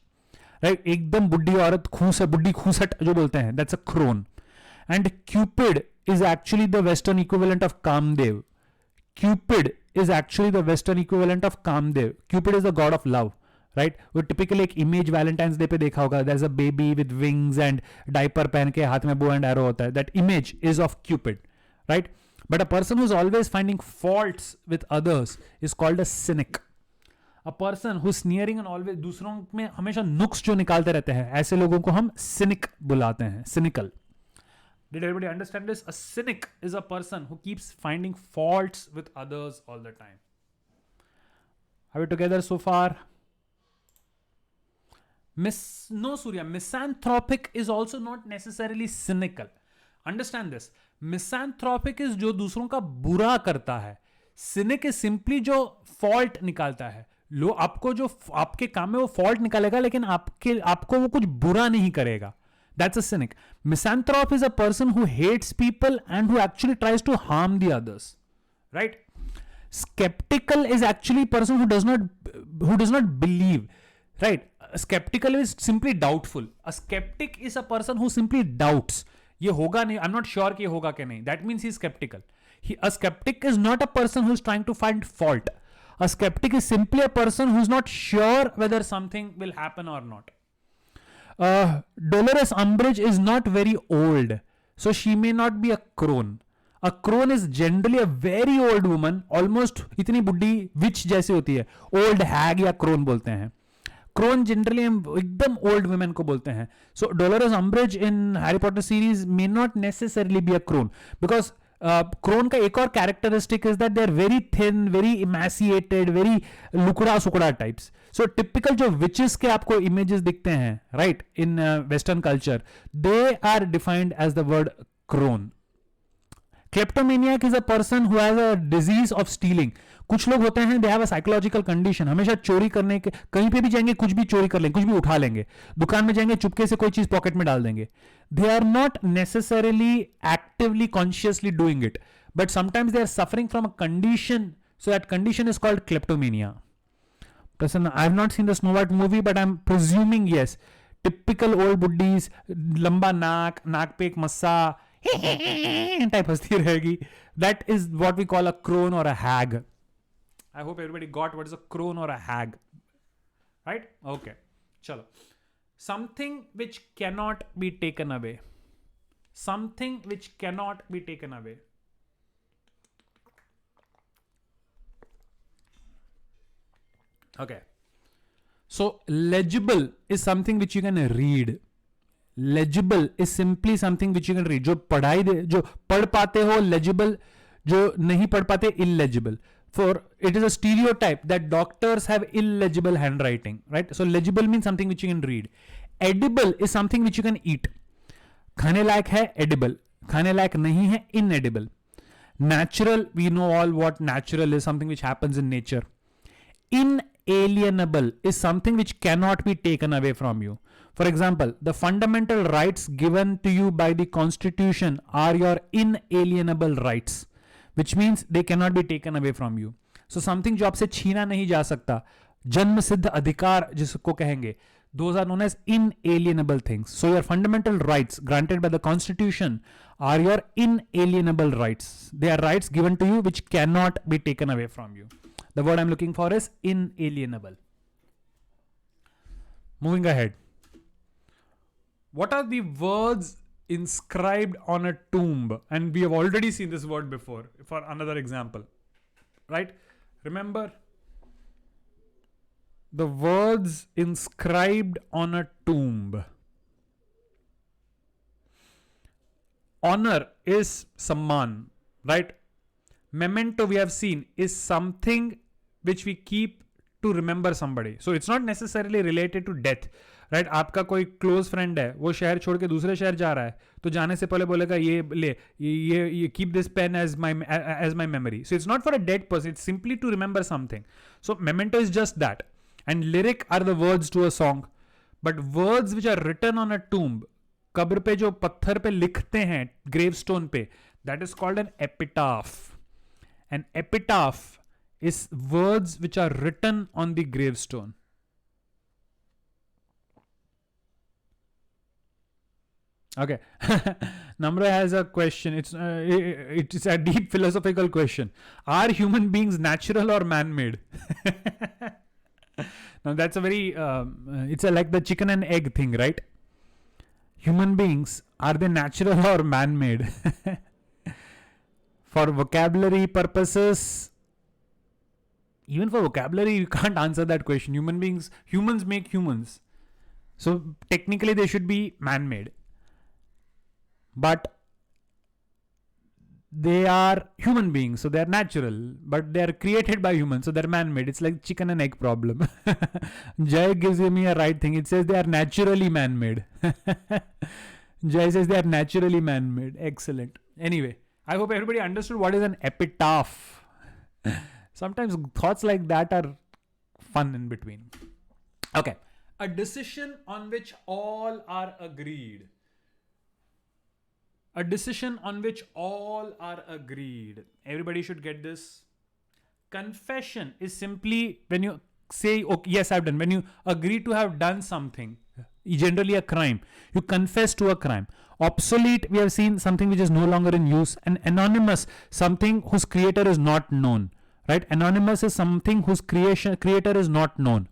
Speaker 2: Right? एकदम बुढ़ी औरत, बुढ़ी खूसट जो बोलते हैं, that's a crone. And Cupid is actually the Western equivalent of Kamdev. Cupid is actually the Western equivalent of Kamdev. Cupid is the god of love, right? वो typically एक image Valentine's Day पे देखा होगा. There's a baby with wings and diaper पहन के हाथ में bow and arrow होता है. That image is of Cupid, right? But a person who's always finding faults with others is called a cynic. A person who's sneering and always दूसरों में हमेशा नुक्स जो निकालते रहते हैं, ऐसे लोगों को हम cynic बुलाते हैं, cynical. Did everybody understand this? A cynic is a person who keeps finding faults with others all the time. Are we together so far? Surya, misanthropic is also not necessarily cynical. Understand this. Misanthropic is जो दूसरों का बुरा करता है. Cynic is simply जो fault निकालता है. लो आपको जो आपके काम में वो fault निकालेगा, लेकिन आपको वो कुछ बुरा नहीं करेगा. That's a cynic. Misanthrope is a person who hates people and who actually tries to harm the others. Right? Skeptical is actually a person who does not believe. Right? Skeptical is simply doubtful. A skeptic is a person who simply doubts. ये होगा नहीं, I'm not sure कि ये होगा कि नहीं. That means he's skeptical. A skeptic is not a person who's trying to find fault. A skeptic is simply a person who's not sure whether something will happen or not. Dolores Umbridge is not very old, so she may not be a crone. A crone is generally a very old woman, almost इतनी बुढ़ी witch जैसी होती है. Old hag या crone बोलते हैं. Crone generally एकदम old women को बोलते हैं. So Dolores Umbridge in Harry Potter series may not necessarily be a crone, because crone का एक और characteristic is that they are very thin, very emaciated, very लुकड़ा सुकड़ा types. So typical जो witches के आपको images दिखते हैं, right, in Western culture, they are defined as the word crone. Kleptomaniac is a person who has a disease of stealing. कुछ लोग होते हैं, they have a psychological condition, हमेशा चोरी करने के, कहीं पे भी जाएंगे कुछ भी चोरी कर लेंगे, कुछ भी उठा लेंगे, दुकान में जाएंगे चुपके से कोई चीज पॉकेट में डाल देंगे. They are not necessarily actively consciously doing it, but sometimes they are suffering from a condition, so that condition is called kleptomania. Person, I have not seen the Snow White movie, but I'm presuming yes. Typical old buddhis, लंबा नाक पे एक मस्सा type हंसती रहेगी. That is what we call a crone or a hag. I hope everybody got what is a crone or a hag. Right? Okay. Chalo. Something which cannot be taken away. Something which cannot be taken away. Okay. So legible is something which you can read. Legible is simply something which you can read. जो पढ़ पाते हो, legible, जो नहीं पढ़ पाते illegible. For it is a stereotype that doctors have illegible handwriting, right? So legible means something which you can read. Edible is something which you can eat. खाने लायक है edible, खाने लायक नहीं है inedible. Natural, we know all what natural is, something which happens in nature. Inalienable is something which cannot be taken away from you. For example, the fundamental rights given to you by the Constitution are your inalienable rights, which means they cannot be taken away from you. So something जो आपसे छीना नहीं जा सकता, जन्म सिद्ध अधिकार जिसको कहेंगे, those are known as inalienable things. So your fundamental rights granted by the Constitution are your inalienable rights. They are rights given to you which cannot be taken away from you. The word I'm looking for is inalienable. Moving ahead. What are the words inscribed on a tomb? And we have already seen this word before for another example, right? Remember, the words inscribed on a tomb. Honor is samman, right? Memento, we have seen, is something which we keep to remember somebody. So it's not necessarily related to death, right? आपका कोई close friend है, वो शहर छोड़ के दूसरे शहर जा रहा है, तो जाने से पहले बोलेगा ये ले, ये keep this pen as my memory. So it's not for a dead person, it's simply to remember something. So memento is just that. And lyric are the words to a song. But words which are written on a tomb, कब्र पे जो पत्थर पे लिखते हैं, gravestone पे, that is called an epitaph. An epitaph is words which are written on the gravestone. Okay. Namra has a question. It's a deep philosophical question. Are human beings natural or man-made? Now that's a very, it's like the chicken and egg thing, right? Human beings, are they natural or man-made? For vocabulary purposes, even for vocabulary, you can't answer that question. Humans make humans. So technically they should be man-made. But they are human beings, so they are natural, but they are created by humans, so they're man-made. It's like chicken and egg problem. Jay gives me a right thing. It says they are naturally man-made. Jay says they are naturally man-made. Excellent. Anyway, I hope everybody understood what is an epitaph. Sometimes thoughts like that are fun in between. Okay. A decision on which all are agreed. A decision on which all are agreed. Everybody should get this. Confession is simply when you say, okay, yes, I've done. When you agree to have done something, generally a crime, you confess to a crime. Obsolete, we have seen something which is no longer in use. And anonymous, something whose creator is not known. Right? Anonymous is something whose creator is not known.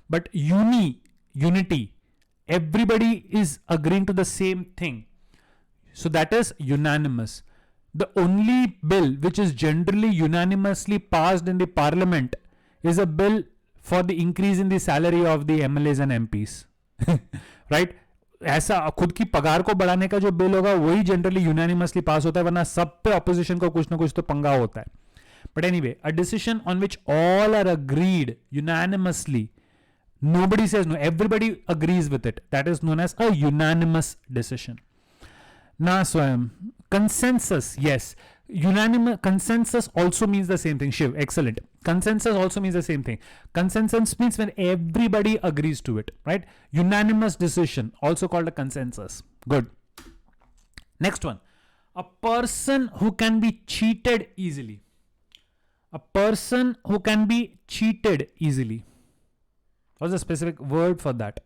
Speaker 2: But unity, everybody is agreeing to the same thing. So that is unanimous. The only bill which is generally unanimously passed in the parliament is a bill for the increase in the salary of the MLAs and MPs. Right? ऐसा खुद की पगार को बढ़ाने का जो bill होगा वही जनरली यूनानिमसली पास होता है, वरना सब पे ऑपोजिशन को कुछ ना कुछ तो पंगा होता है. But anyway, a decision on which all are agreed unanimously. Nobody says no. Everybody agrees with it. That is known as a unanimous decision. Na Swayam. Consensus. Yes. Unanimous consensus also means the same thing. Shiv. Excellent. Consensus also means the same thing. Consensus means when everybody agrees to it. Right? Unanimous decision. Also called a consensus. Good. Next one. A person who can be cheated easily. A person who can be cheated easily. What's the specific word for that?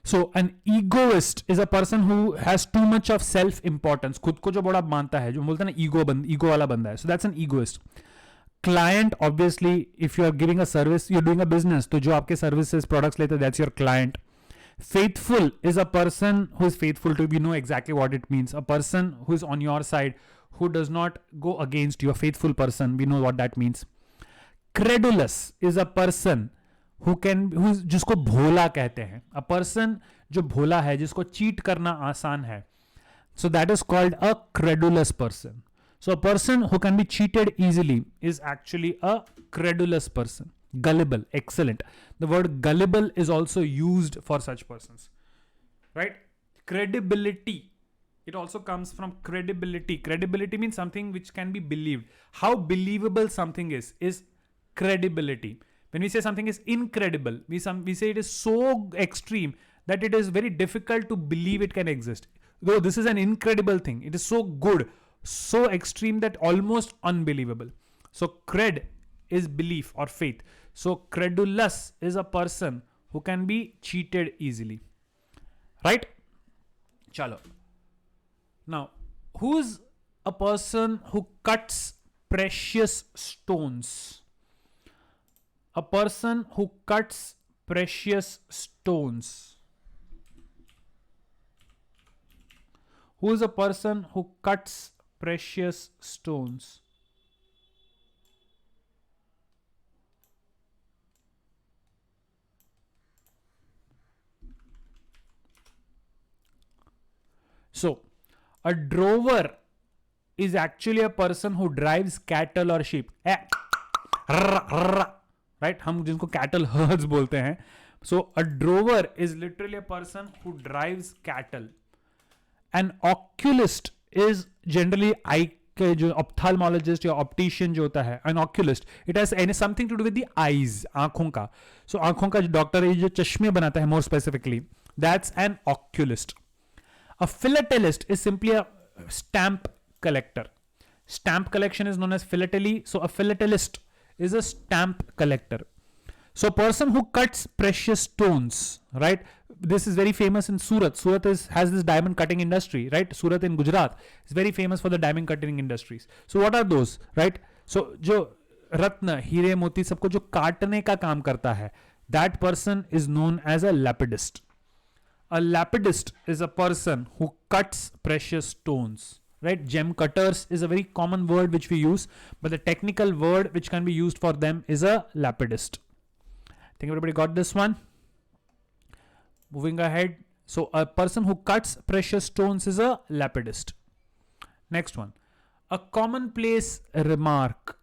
Speaker 2: So an egoist is a person who has too much of self-importance. खुद को जो बड़ा मानता है, जो बोलते हैं ना ego वाला बंदा है. So that's an egoist. Client, obviously, if you are giving a service, you're doing a business. तो जो आपके services, products लेते, that's your client. Faithful is a person who is faithful to you. We know exactly what it means. A person who is on your side, who does not go against you. A faithful person. We know what that means. Credulous is a person जिसको भोला कहते हैं, a person जो भोला है, जिसको cheat करना आसान है. So that is called a credulous person. So a person who can be cheated easily is actually a credulous person. Gullible, excellent. The word gullible is also used for such persons, right? Credibility, it also comes from credibility. Credibility means something which can be believed. How believable something is credibility. When we say something is incredible, we say it is so extreme that it is very difficult to believe it can exist. Though this is an incredible thing, it is so good, so extreme that almost unbelievable. So cred is belief or faith. So credulous is a person who can be cheated easily, right? Chalo. Now, who's a person who cuts precious stones? A person who cuts precious stones. Who is a person who cuts precious stones? So, a drover is actually a person who drives cattle or sheep. Right? हम जिनको cattle herds बोलते हैं. So, a drover is literally a person who drives cattle. An oculist is generally eye के जो ophthalmologist या optician जो होता है, an oculist, it has something to do with the eyes, आंखों का. So आंखों का जो डॉक्टर है जो चश्मे बनाता है, more specifically, that's an oculist. A philatelist is simply a stamp collector. Stamp collection is known as philately. So a philatelist is a stamp collector. So a person who cuts precious stones, right? This is very famous in Surat. Surat has this diamond cutting industry, right? Surat in Gujarat is very famous for the diamond cutting industries. So what are those, right? So जो रत्न, हीरे, मोती सबको जो काटने का काम करता है, that person is known as a lapidist. A lapidist is a person who cuts precious stones, right? Gem cutters is a very common word which we use, but the technical word which can be used for them is a lapidist. I think everybody got this one. Moving ahead. So a person who cuts precious stones is a lapidist. Next one. A commonplace remark.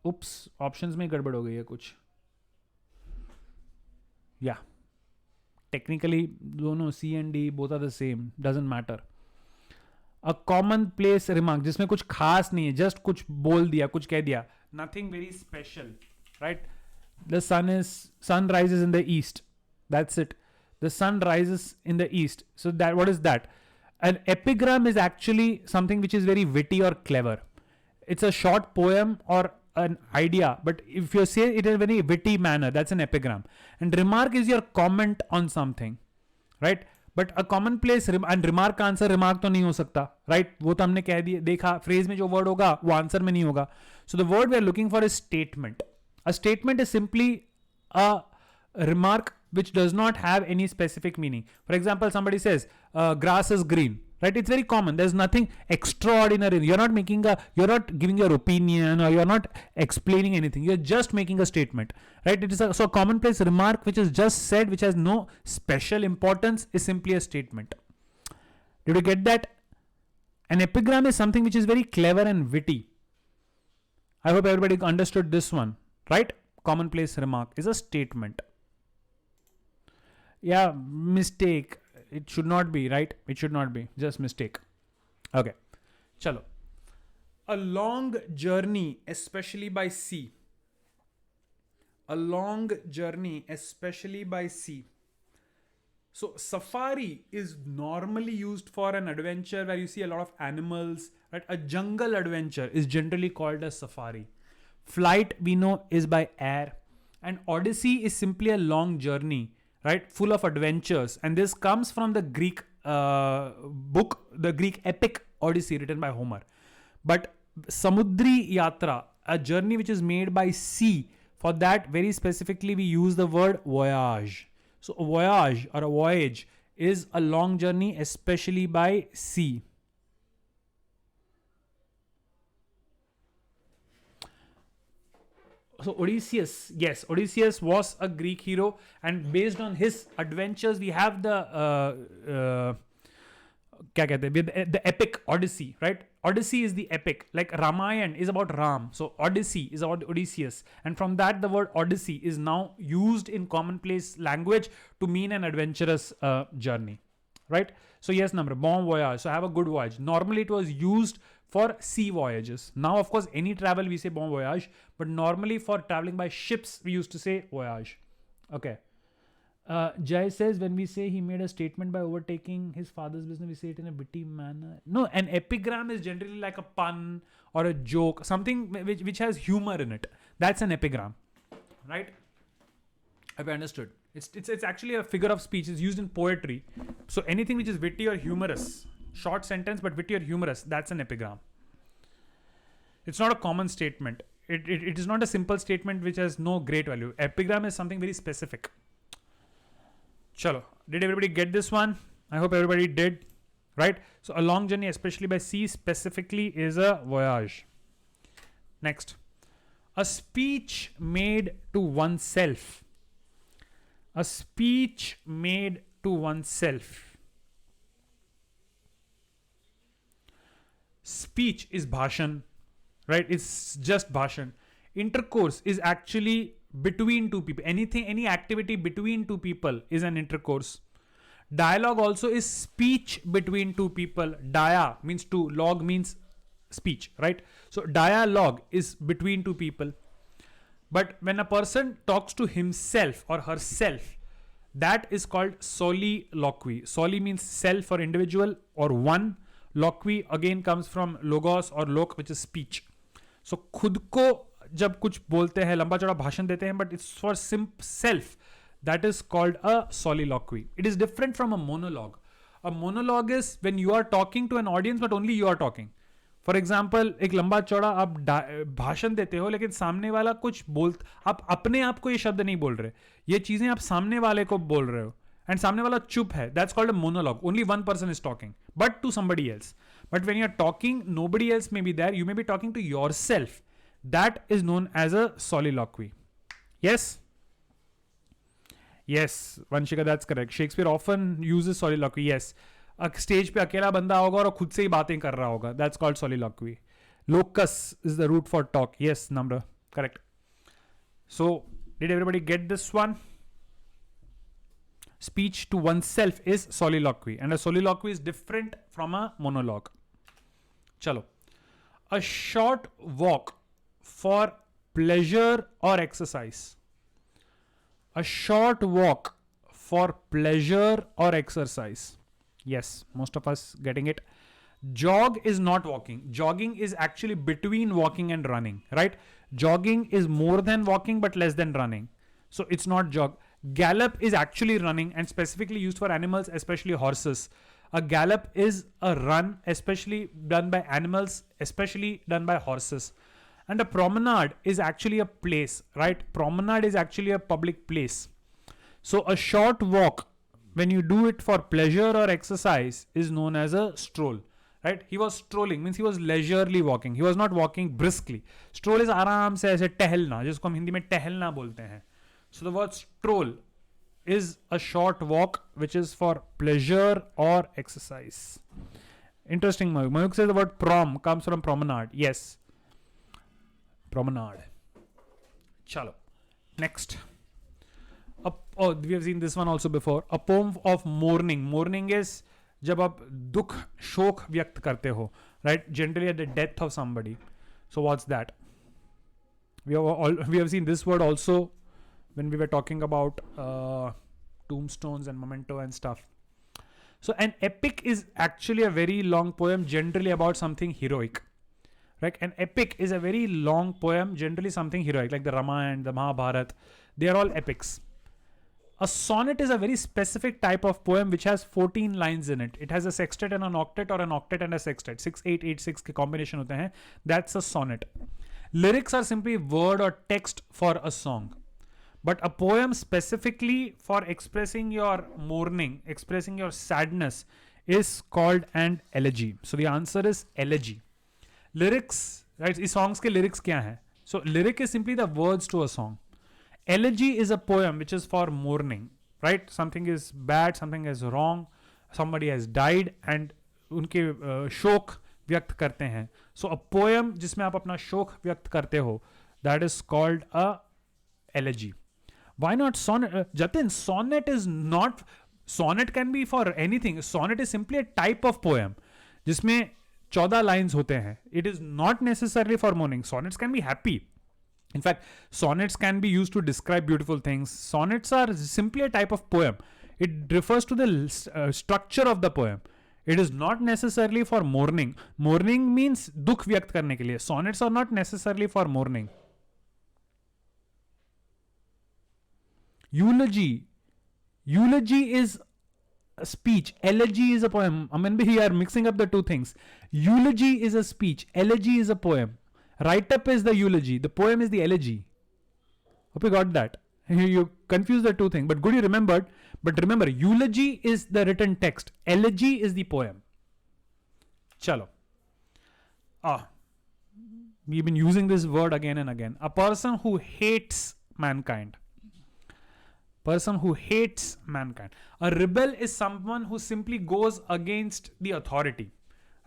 Speaker 2: Oops, options में गड़बड़ हो गई है कुछ. Yeah. Technically, दोनों C and D both are the same. Doesn't matter. A commonplace remark जिसमें कुछ खास नहीं है, just कुछ बोल दिया, कुछ कह दिया. Nothing very special, right? The sun rises in the east. That's it. The sun rises in the east. So that, what is that? An epigram is actually something which is very witty or clever. It's a short poem or an idea, but if you say it in a very witty manner, that's an epigram. And remark is your comment on something, right? But a commonplace and remark का answer remark तो नहीं हो सकता, right? वो तो हमने कह दिया, देखा, phrase में जो word होगा वो आंसर में नहीं होगा. So the word we are looking for is statement. A statement is simply a remark which does not have any specific meaning. For example, somebody says, grass is green, right? It's very common. There's nothing extraordinary. You're not giving your opinion or you're not explaining anything. You're just making a statement, right? It is so a commonplace remark which is just said, which has no special importance, is simply a statement. Did you get that? An epigram is something which is very clever and witty. I hope everybody understood this one, right? Commonplace remark is a statement. Yeah, mistake. It should not be, right? It should not be. Just mistake. Okay. Chalo. A long journey, especially by sea. A long journey, especially by sea. So safari is normally used for an adventure where you see a lot of animals, right? A jungle adventure is generally called a safari. Flight, we know, is by air. And Odyssey is simply a long journey, right? Full of adventures. And this comes from the Greek book, the Greek epic Odyssey written by Homer. But Samudri Yatra, a journey which is made by sea, for that very specifically we use the word voyage. So a voyage or a voyage is a long journey, especially by sea. so Odysseus, yes, Odysseus was a Greek hero, and based on his adventures we have the क्या कहते हैं, the epic Odyssey, right? Odyssey is the epic, like Ramayan is about Ram, so Odyssey is about Odysseus, and from that the word Odyssey is now used in commonplace language to mean an adventurous journey, right? So yes, number bon voyage, so have a good voyage. Normally it was used for sea voyages. Now of course any travel we say bon voyage, but normally for traveling by ships we used to say voyage. Okay. Jai says, when we say he made a statement by overtaking his father's business, we say it in a witty manner. No, an epigram is generally like a pun or a joke, something which has humor in it. That's an epigram, right? Have you understood? It's actually a figure of speech. It's used in poetry. So anything which is witty or humorous, short sentence but witty or humorous, that's an epigram. It's not a common statement. It is not a simple statement which has no great value. Epigram is something very specific. Chalo, did everybody get this one? I hope everybody did, right? So a long journey, especially by sea, specifically is a voyage. Next, a speech made to oneself. A speech made to oneself. Speech is bhashan, right? It's just bhashan. Intercourse is actually between two people. Any activity between two people is an intercourse. Dialogue also is speech between two people. Dia means two, log means speech, right? So dialogue is between two people. But when a person talks to himself or herself, that is called soliloquy. Soli means self or individual or one. Loquy again comes from logos or lok, which is speech. So खुद को जब कुछ बोलते हैं, लंबा चौड़ा भाषण देते हैं, but it's for self, that is called a soliloquy. It is different from a monologue. A monologue is when you are talking to an audience but only you are talking. For example, एक लंबा चौड़ा आप भाषण देते हो लेकिन सामने वाला कुछ आप अपने आप को ये शब्द नहीं बोल रहे, ये चीजें आप सामने वाले को बोल रहे हो, and सामने वाला चुप है. That's called a monologue. Only one person is talking, but to somebody else. But when you're talking, nobody else may be there. You may be talking to yourself. That is known as a soliloquy. Yes? Yes, Vanshika, that's correct. Shakespeare often uses soliloquy. Yes. Stage पे अकेला बंदा होगा और खुद से ही बातें कर रहा होगा. That's called soliloquy. Locus is the root for talk. Yes, Namra. Correct. So, did everybody get this one? Speech to oneself is soliloquy. And a soliloquy is different from a monologue. Chalo. A short walk for pleasure or exercise. A short walk for pleasure or exercise. Yes, most of us getting it. Jog is not walking. Jogging is actually between walking and running, right? Jogging is more than walking but less than running. So it's not jog. Gallop is actually running and specifically used for animals, especially horses. A gallop is a run, especially done by animals, especially done by horses. And a promenade is actually a place, right? Promenade is actually a public place. So a short walk, when you do it for pleasure or exercise, is known as a stroll, right? He was strolling, means he was leisurely walking. He was not walking briskly. Stroll is आराम से ऐसे टहलना, जिसको हम हिंदी में टहलना बोलते हैं. So the word stroll is a short walk which is for pleasure or exercise. Interesting, Mayuk. Mayuk says the word prom comes from promenade. Yes. Promenade. Chalo. Next. Oh, we have seen this one also before. A poem of mourning. Mourning is जब आप दुख शोक व्यक्त करते हो, right? Generally at the death of somebody. So what's that? We have seen this word also when we were talking about tombstones and memento and stuff. So an epic is actually a very long poem, generally about something heroic. Right? An epic is a very long poem, generally something heroic, like the Ramayana, the Mahabharata. They are all epics. A sonnet is a very specific type of poem which has 14 lines in it. It has a sextet and an octet, or an octet and a sextet. 6, 8, 8, 6 के combination होते हैं. That's a sonnet. Lyrics are simply word or text for a song. But a poem specifically for expressing your mourning, expressing your sadness, is called an elegy. So the answer is elegy. Lyrics, right? इस songs के lyrics क्या हैं? So lyric is simply the words to a song. Elegy is a poem which is for mourning, right? Something is bad, something is wrong, somebody has died and उनके शोक व्यक्त करते हैं. So a poem जिसमें आप अपना शोक व्यक्त करते हो, that is called a elegy. Why not sonnet? Jatin, sonnet is not, sonnet can be for anything. Sonnet is simply a type of poem जिसमें 14 lines होते हैं. It is not necessarily for mourning. Sonnets can be happy. In fact, sonnets can be used to describe beautiful things. Sonnets are simply a type of poem. It refers to the structure of the poem. It is not necessarily for mourning. Mourning means dukh vyakt karne ke liye. Sonnets are not necessarily for mourning. Eulogy. Eulogy is a speech. Elegy is a poem. I mean, we are mixing up the two things. Eulogy is a speech. Elegy is a poem. Write-up is the eulogy. The poem is the elegy. Hope you got that. You confuse the two things. But good you remembered. But remember, eulogy is the written text. Elegy is the poem. Chalo. We've been using this word again and again. A person who hates mankind. Person who hates mankind. A rebel is someone who simply goes against the authority.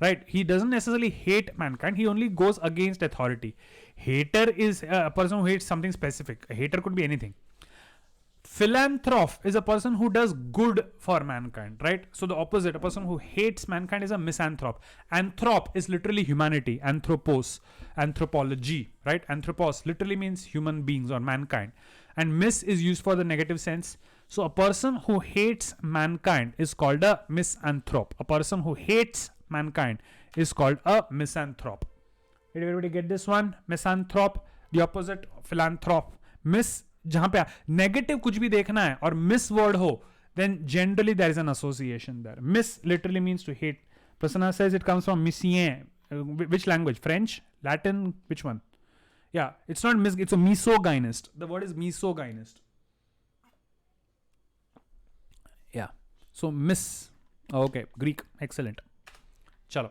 Speaker 2: Right? He doesn't necessarily hate mankind. He only goes against authority. Hater is a person who hates something specific. A hater could be anything. Philanthrop is a person who does good for mankind. Right? So the opposite, a person who hates mankind is a misanthrope. Anthrop is literally humanity. Anthropos, anthropology. Right? Anthropos literally means human beings or mankind. And mis is used for the negative sense. So a person who hates mankind is called a misanthrope. A person who hates mankind is called a misanthrope. Did everybody get this one? Misanthrope, the opposite, philanthrope. Mis, जहां पे negative कुछ भी देखना है और miss word हो, then generally there is an association there. Miss literally means to hate. Prasanna says it comes from misien. Which language? French? Latin? Which one? Yeah, it's not mis, it's a misogynist. The word is misogynist. Yeah. So miss. Okay, Greek. Excellent. Chalo.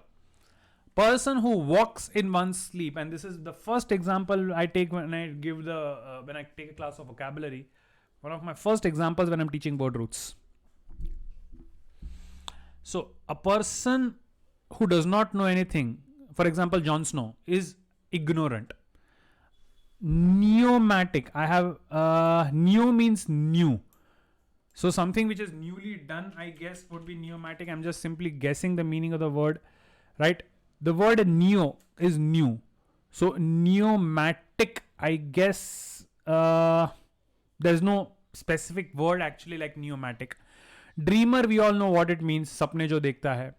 Speaker 2: Person who walks in one's sleep, and this is the first example I take when I give the when I take a class of vocabulary. One of my first examples when I'm teaching word roots. So a person who does not know anything, for example, Jon Snow, is ignorant. Neomatic. I have neo means new. So something which is newly done, I guess, would be neomatic. I'm just simply guessing the meaning of the word, right? The word neo is new. So neomatic, I guess, there's no specific word actually like neomatic. Dreamer, we all know what it means. Sapne jo dekhta hai.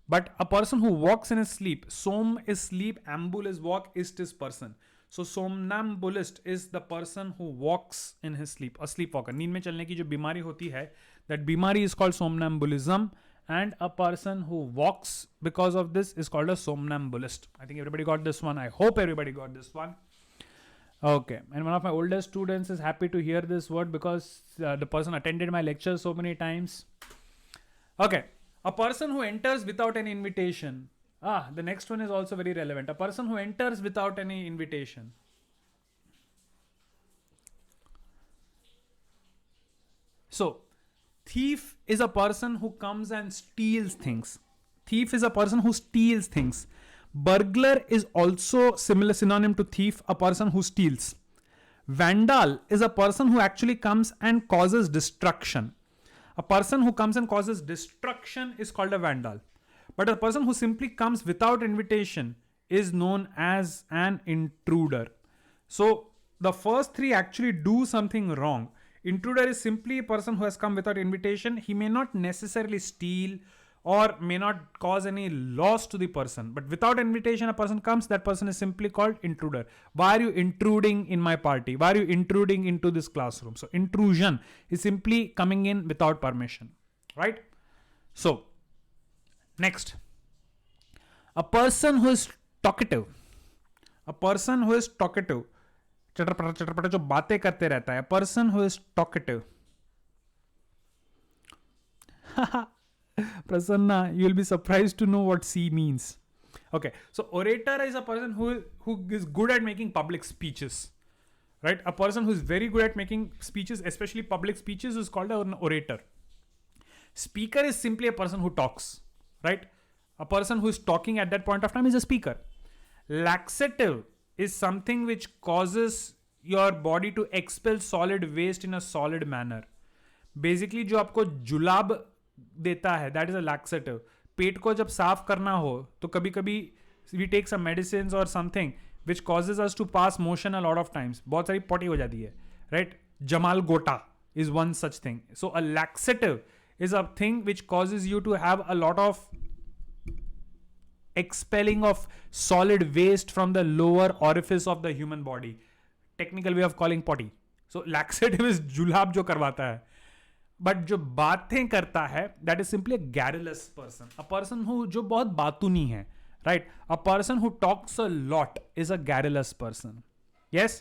Speaker 2: But a person who walks in his sleep, som is sleep, ambul is walk, ist is person. So somnambulist is the person who walks in his sleep, a sleepwalker. नींद में चलने की जो बीमारी होती है, that बीमारी is called somnambulism, and a person who walks because of this is called a somnambulist. I think everybody got this one. I hope everybody got this one. Okay, and one of my oldest students is happy to hear this word because the person attended my lecture so many times. Okay, a person who enters without an invitation. The next one is also very relevant. A person who enters without any invitation. So, thief is a person who comes and steals things. Thief is a person who steals things. Burglar is also similar synonym to thief, a person who steals. Vandal is a person who actually comes and causes destruction. A person who comes and causes destruction is called a vandal. But a person who simply comes without invitation is known as an intruder. So the first three actually do something wrong. Intruder is simply a person who has come without invitation. He may not necessarily steal or may not cause any loss to the person. But without invitation, a person comes, that person is simply called intruder. Why are you intruding in my party? Why are you intruding into this classroom? So intrusion is simply coming in without permission, right? So next, a person who is talkative. A person who is talkative. चटर जो बातें करते रहता है. A person who is talkative. Prasanna, you'll be surprised to know what C means.
Speaker 1: Okay, so orator is a person who is good at making public speeches, right? A person who's very good at making speeches, especially public speeches, is called an orator. Speaker is simply a person who talks, right? A person who is talking at that point of time is a speaker. Laxative is something which causes your body to expel solid waste in a solid manner. Basically जो आपको जुलाब देता है that is a laxative. पेट को जब साफ करना हो तो कभी कभी वी टेक सम मेडिसिन और something which causes us to pass motion a lot of times. बहुत सारी पॉटी हो जाती है, right? Jamal gota is one such thing. So a laxative is a thing which causes you to have a lot of expelling of solid waste from the lower orifice of the human body. Technical way of calling potty. So laxative is julab jo karwata hai. But जो बातें करता है that is simply a garrulous person. A person who जो बहुत बातूनी है, right? A person who talks a lot is a garrulous person. Yes?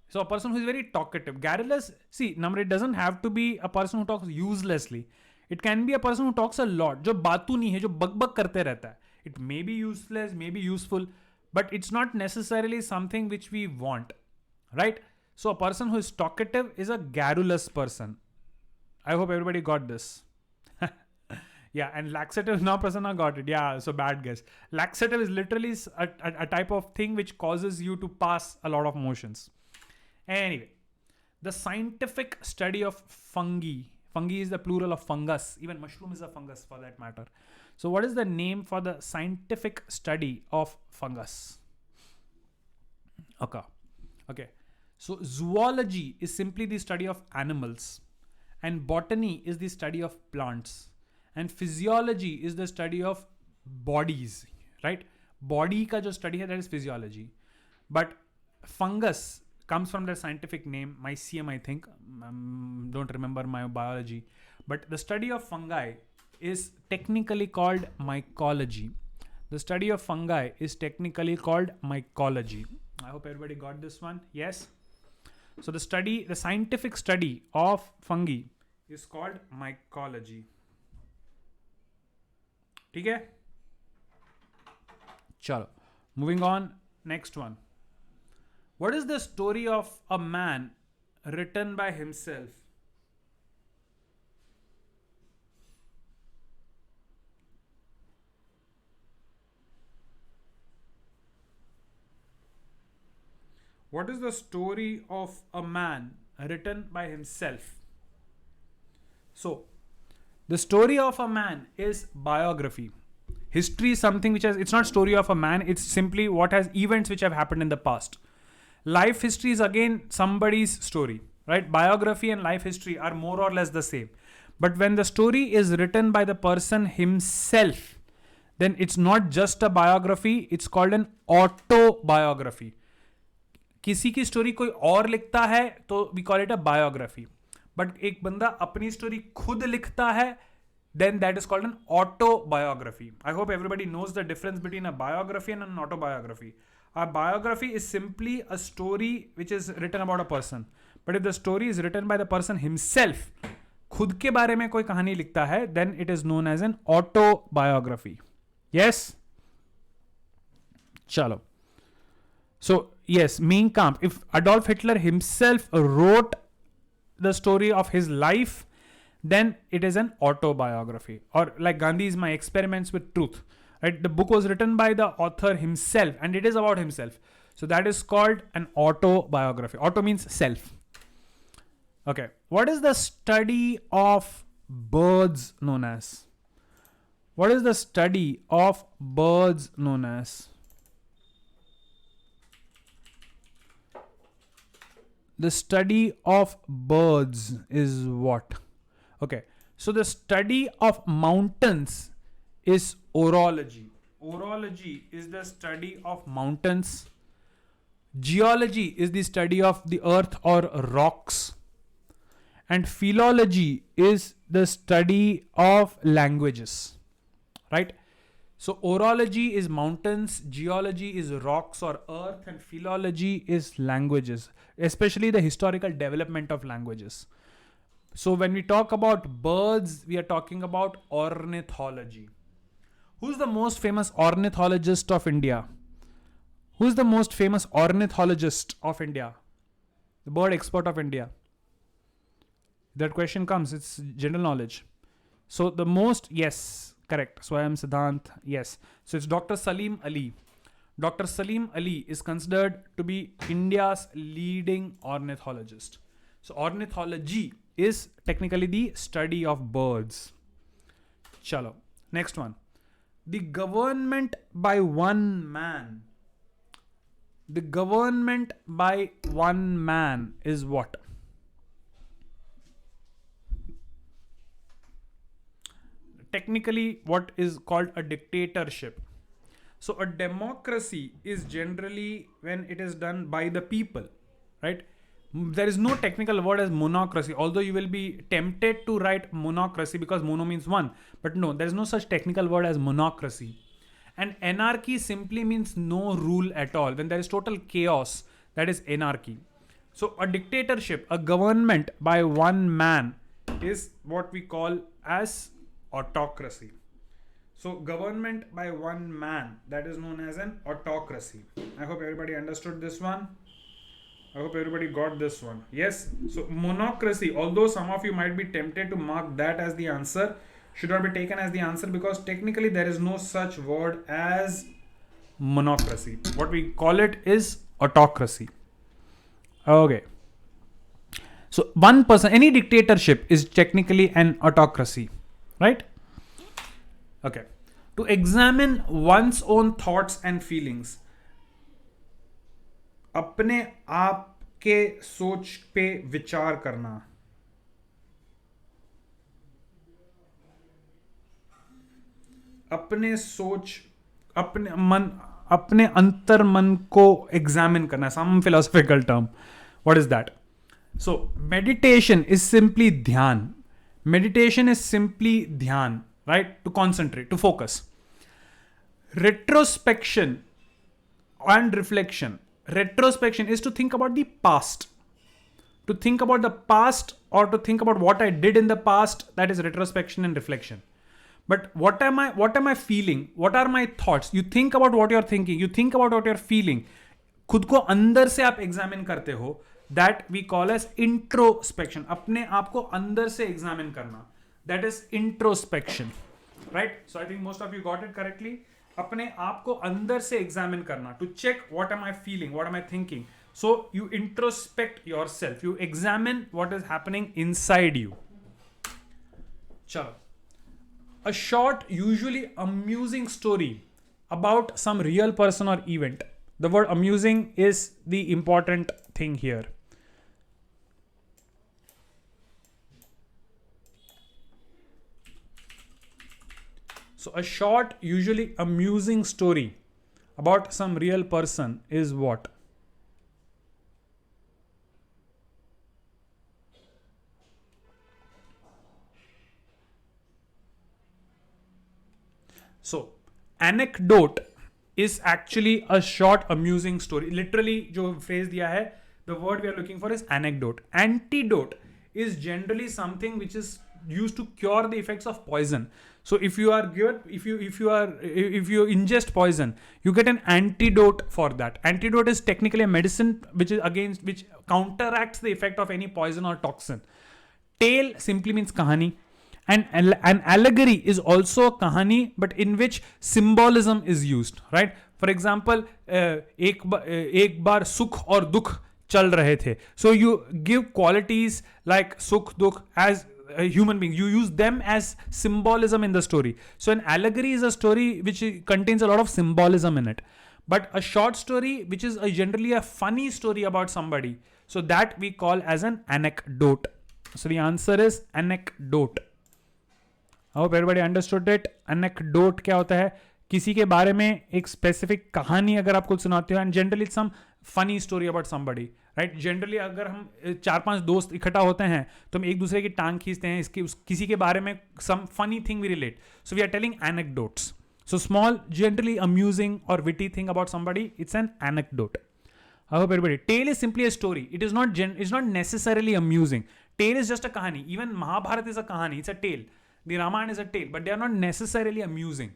Speaker 1: So a person who is very talkative. Garrulous, see, number it doesn't have to be a person who talks uselessly. It can be a person who talks a lot. जो बातूनी है, जो बक करते रहता है. It may be useless, may be useful, but it's not necessarily something which we want, right? So a person who is talkative is a garrulous person. I hope everybody got this. Yeah, and laxative, now Prasanna got it. Yeah, so bad guess. Laxative is literally a type of thing which causes you to pass a lot of motions. Anyway, the scientific study of fungi. Fungi is the plural of fungus. Even mushroom is a fungus for that matter. So what is the name for the scientific study of fungus? Okay. So zoology is simply the study of animals. And botany is the study of plants. And physiology is the study of bodies, right? Body ka jo study hai, that is physiology. But fungus comes from their scientific name, mycelium, I think. Don't remember my biology. But the study of fungi is technically called mycology. The study of fungi is technically called mycology. I hope everybody got this one. Yes? So the scientific study of fungi is called mycology. ठीक है? चलो. Moving on, next one. What is the story of a man written by himself? What is the story of a man written by himself? So, the story of a man is biography. History is something which has, it's not story of a man, it's simply what has events which have happened in the past. Life history is again somebody's story, right? Biography and life history are more or less the same. But when the story is written by the person himself, then it's not just a biography, it's called an autobiography. किसी की story कोई और लिखता है तो we call it a biography. But एक बंदा अपनी स्टोरी खुद लिखता है, then that is called an autobiography. I hope everybody knows the difference between a biography and an autobiography. A biography is simply a story which is written about a person. But if the story is written by the person himself, खुद के बारे में कोई कहानी लिखता है, then it is known as an autobiography. Yes? चलो. So, yes, Mein Kampf. If Adolf Hitler himself wrote the story of his life, then it is an autobiography. Or like Gandhi's My Experiments with Truth. Right? The book was written by the author himself and it is about himself. So that is called an autobiography. Auto means self. Okay. What is the study of birds known as? What is the study of birds known as? The study of birds is what? Okay. So the study of mountains is orology. Orology is the study of mountains. Geology is the study of the earth or rocks. And philology is the study of languages. Right? So orology is mountains, geology is rocks or earth, and philology is languages, especially the historical development of languages. So when we talk about birds, we are talking about ornithology.
Speaker 2: Who's the most famous ornithologist of India? Who's the most famous ornithologist of India? The bird expert of India. That question comes, it's general knowledge. So the most, yes, correct. Swayam Siddhant, yes. So it's Dr. Salim Ali. Dr. Salim Ali is considered to be India's leading ornithologist. So ornithology is technically the study of birds. Chalo. Next one. The government by one man. The government by one man is what? Technically, what is called a dictatorship. So a democracy is generally when it is done by the people, right? There is no technical word as monocracy, although you will be tempted to write monocracy because mono means one. But no, there is no such technical word as monocracy. And anarchy simply means no rule at all. When there is total chaos, that is anarchy. So a dictatorship, a government by one man is what we call as autocracy. So government by one man, that is known as an autocracy. I hope everybody understood this one. I hope everybody got this one. Yes. So monocracy, although some of you might be tempted to mark that as the answer, should not be taken as the answer because technically there is no such word as monocracy. What we call it is autocracy. Okay. So one person, any dictatorship is technically an autocracy, right? Okay. To examine one's own thoughts and feelings. अपने आप के सोच पे विचार करना. अपने सोच, अपने मन, अपने अंतर मन को एग्जामिन करना. Some philosophical term. What is that? So meditation is simply dhyan. Meditation is simply dhyan, right? To concentrate, to focus. Retrospection and reflection. Retrospection is to think about the past. To think about the past or to think about what I did in the past, that is retrospection and reflection. But what am I feeling? What are my thoughts? You think about what you're thinking. You think about what you're feeling. खुद को अंदर से आप examine करते हो. That we call as introspection. अपने आप को अंदर से एग्जामिन करना. That is introspection. Right? So I think most of you got it correctly. अपने आप को अंदर से एग्जामिन करना. To check what am I feeling? What am I thinking? So you introspect yourself. You examine what is happening inside you. Chalo. A short, usually amusing story about some real person or event. The word amusing is the important thing here. So a short, usually amusing story about some real person is what? So anecdote is actually a short amusing story. Literally जो phrase दिया है, the word we are looking for is anecdote. Antidote is generally something which is used to cure the effects of poison. So if you ingest poison, you get an antidote for that. Antidote is technically a medicine which counteracts the effect of any poison or toxin. Tale simply means kahani. And an allegory is also a kahani, but in which symbolism is used, right? For example, एक बार सुख और दुख चल रहे थे. So you give qualities like sukh, dukh as a human being. You use them as symbolism in the story. So an allegory is a story which contains a lot of symbolism in it. But a short story, which is generally a funny story about somebody, so that we call as an anecdote. So the answer is anecdote. I hope everybody understood it. Anecdote क्या होता है? किसी के बारे में एक specific कहानी अगर आप कुछ सुनाते हो, and generally some funny story about somebody, right? Generally अगर हम 4-5 दोस्त इकट्ठा होते हैं तो हम एक दूसरे की टांग खींचते हैं, किसी के बारे में some funny thing we relate. So we are telling anecdotes. So small, generally amusing or witty thing about somebody, it's an anecdote. I hope everybody. Tale is simply a story. It is not it's not necessarily amusing. Tale is just a kahani. Even Mahabharata is a kahani. It's a tale. The Ramayana is a tale, but they are not necessarily amusing.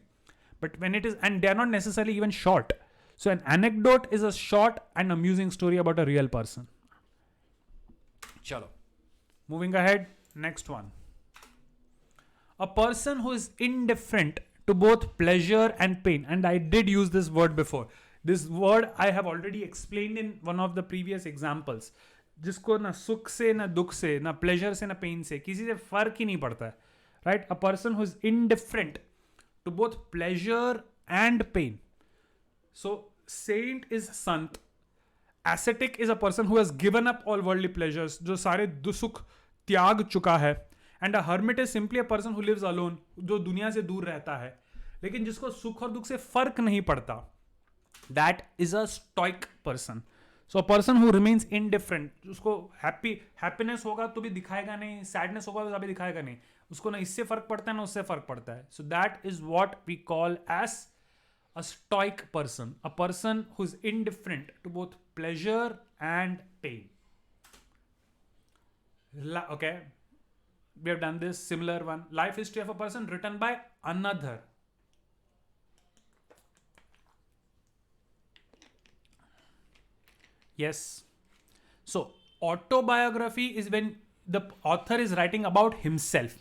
Speaker 2: But when it is, and they are not necessarily even short. So an anecdote is a short and amusing story about a real person. Chalo. Moving ahead, next one. A person who is indifferent to both pleasure and pain. And I did use this word before. This word I have already explained in one of the previous examples. जिसको ना सुख से ना दुख से ना pleasure से ना pain से किसी से फर्क ही नहीं पड़ता है, right? A person who is indifferent to both pleasure and pain. So saint is sant. Ascetic is a person who has given up all worldly pleasures, जो सारे सुख त्याग चुका है. And a hermit is simply a person who lives alone, जो दुनिया से दूर रहता है, लेकिन जिसको सुख और दुख से फर्क नहीं पड़ता. That is a stoic person. So a person who remains indifferent, उसको happiness होगा तो भी दिखाएगा नहीं, sadness होगा तो भी दिखाएगा नहीं, उसको ना इससे फर्क पड़ता है ना उससे फर्क पड़ता है. So that is what we call as a stoic person, a person who is indifferent to both pleasure and pain. Okay, we have done this similar one. Life history of a person written by another. Yes. So autobiography is when the author is writing about himself.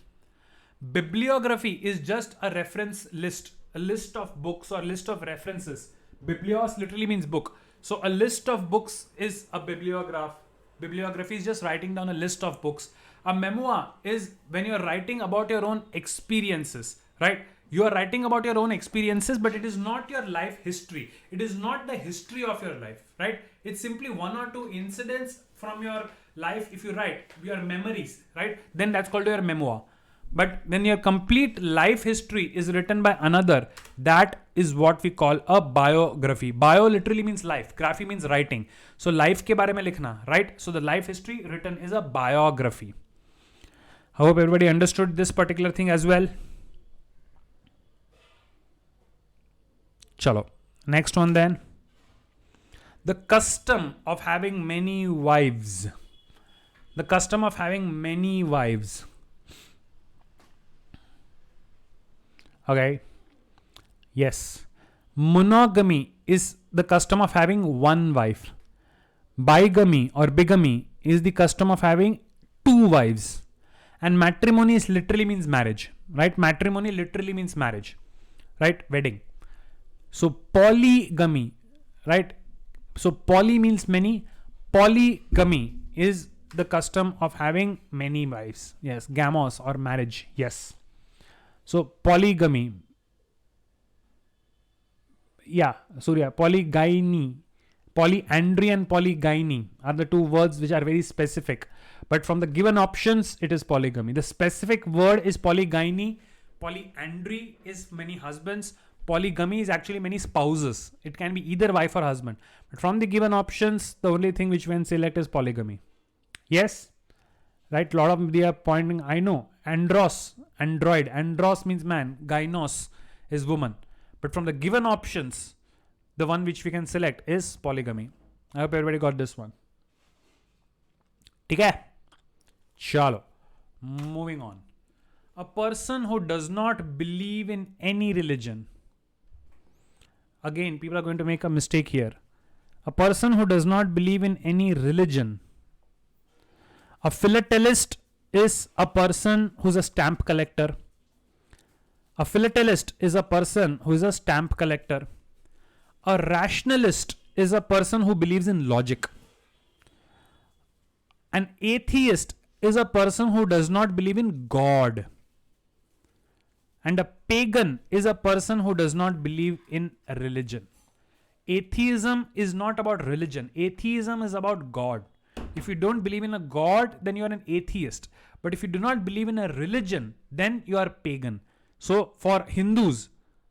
Speaker 2: Bibliography is just a reference list, a list of books or list of references. Biblios literally means book. So a list of books is a bibliograph. Bibliography is just writing down a list of books. A memoir is when you're writing about your own experiences, right? You are writing about your own experiences, but it is not your life history. It is not the history of your life, right? It's simply one or two incidents from your life. If you write your memories, right? Then that's called your memoir. But when your complete life history is written by another, that is what we call a biography. Bio literally means life. Graphy means writing. So life ke bare mein likhna, right? So the life history written is a biography. I hope everybody understood this particular thing as well. Chalo. Next one then. The custom of having many wives. The custom of having many wives. Okay. Yes. Monogamy is the custom of having one wife. Bigamy or bigamy is the custom of having two wives. And matrimony is literally means marriage, right? Matrimony literally means marriage, right? Wedding. So polygamy, right? So poly means many. Polygamy is the custom of having many wives. Yes. Gamos or marriage. Yes. So polygamy. Yeah. Surya. Polygyny. Polyandry and polygyny are the two words which are very specific. But from the given options, it is polygamy. The specific word is polygyny. Polyandry is many husbands. Polygamy is actually many spouses. It can be either wife or husband. But from the given options, the only thing which we can select is polygamy. Yes? Right? A lot of they are pointing, I know. Andros, android. Andros means man. Gynos is woman. But from the given options, the one which we can select is polygamy. I hope everybody got this one. Okay? Chalo. Moving on. A person who does not believe in any religion. Again, people are going to make a mistake here. A person who does not believe in any religion. A philatelist is a person who's a stamp collector. A philatelist is a person who is a stamp collector. A rationalist is a person who believes in logic. An atheist is a person who does not believe in God. And a pagan is a person who does not believe in religion. Atheism is not about religion. Atheism is about God. If you don't believe in a God, then you are an atheist. But if you do not believe in a religion, then you are pagan. So for Hindus,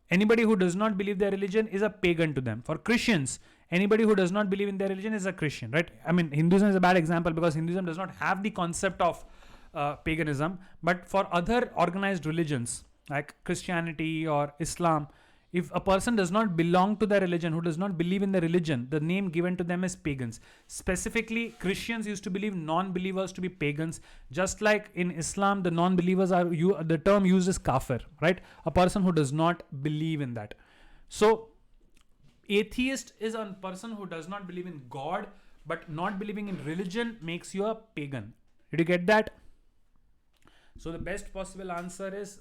Speaker 2: anybody who does not believe their religion is a pagan to them. For Christians, anybody who does not believe in their religion is a Christian, right? I mean, Hinduism is a bad example because Hinduism does not have the concept of paganism. But for other organized religions like Christianity or Islam, If a person does not belong to the religion, who does not believe in the religion, the name given to them is pagans. Specifically, Christians used to believe non-believers to be pagans. Just like in Islam, the non-believers are the term used is kafir, right? A person who does not believe in that. So, atheist is a person who does not believe in God, but not believing in religion makes you a pagan. Did you get that? So the best possible answer is,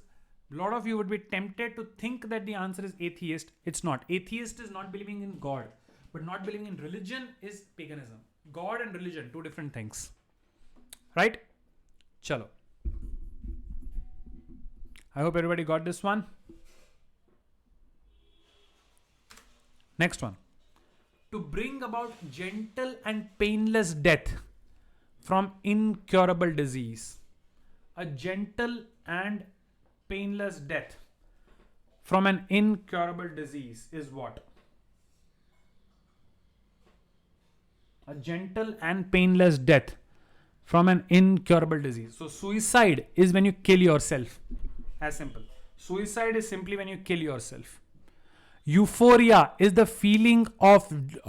Speaker 2: a lot of you would be tempted to think that the answer is atheist. It's not. Atheist is not believing in God, but not believing in religion is paganism. God and religion, two different things. Right? Chalo. I hope everybody got this one. Next one. To bring about gentle and painless death from incurable disease. A gentle and painless death from an incurable disease is what? A gentle and painless death from an incurable disease. So suicide is when you kill yourself. As simple. Suicide is simply when you kill yourself. Euphoria is the feeling of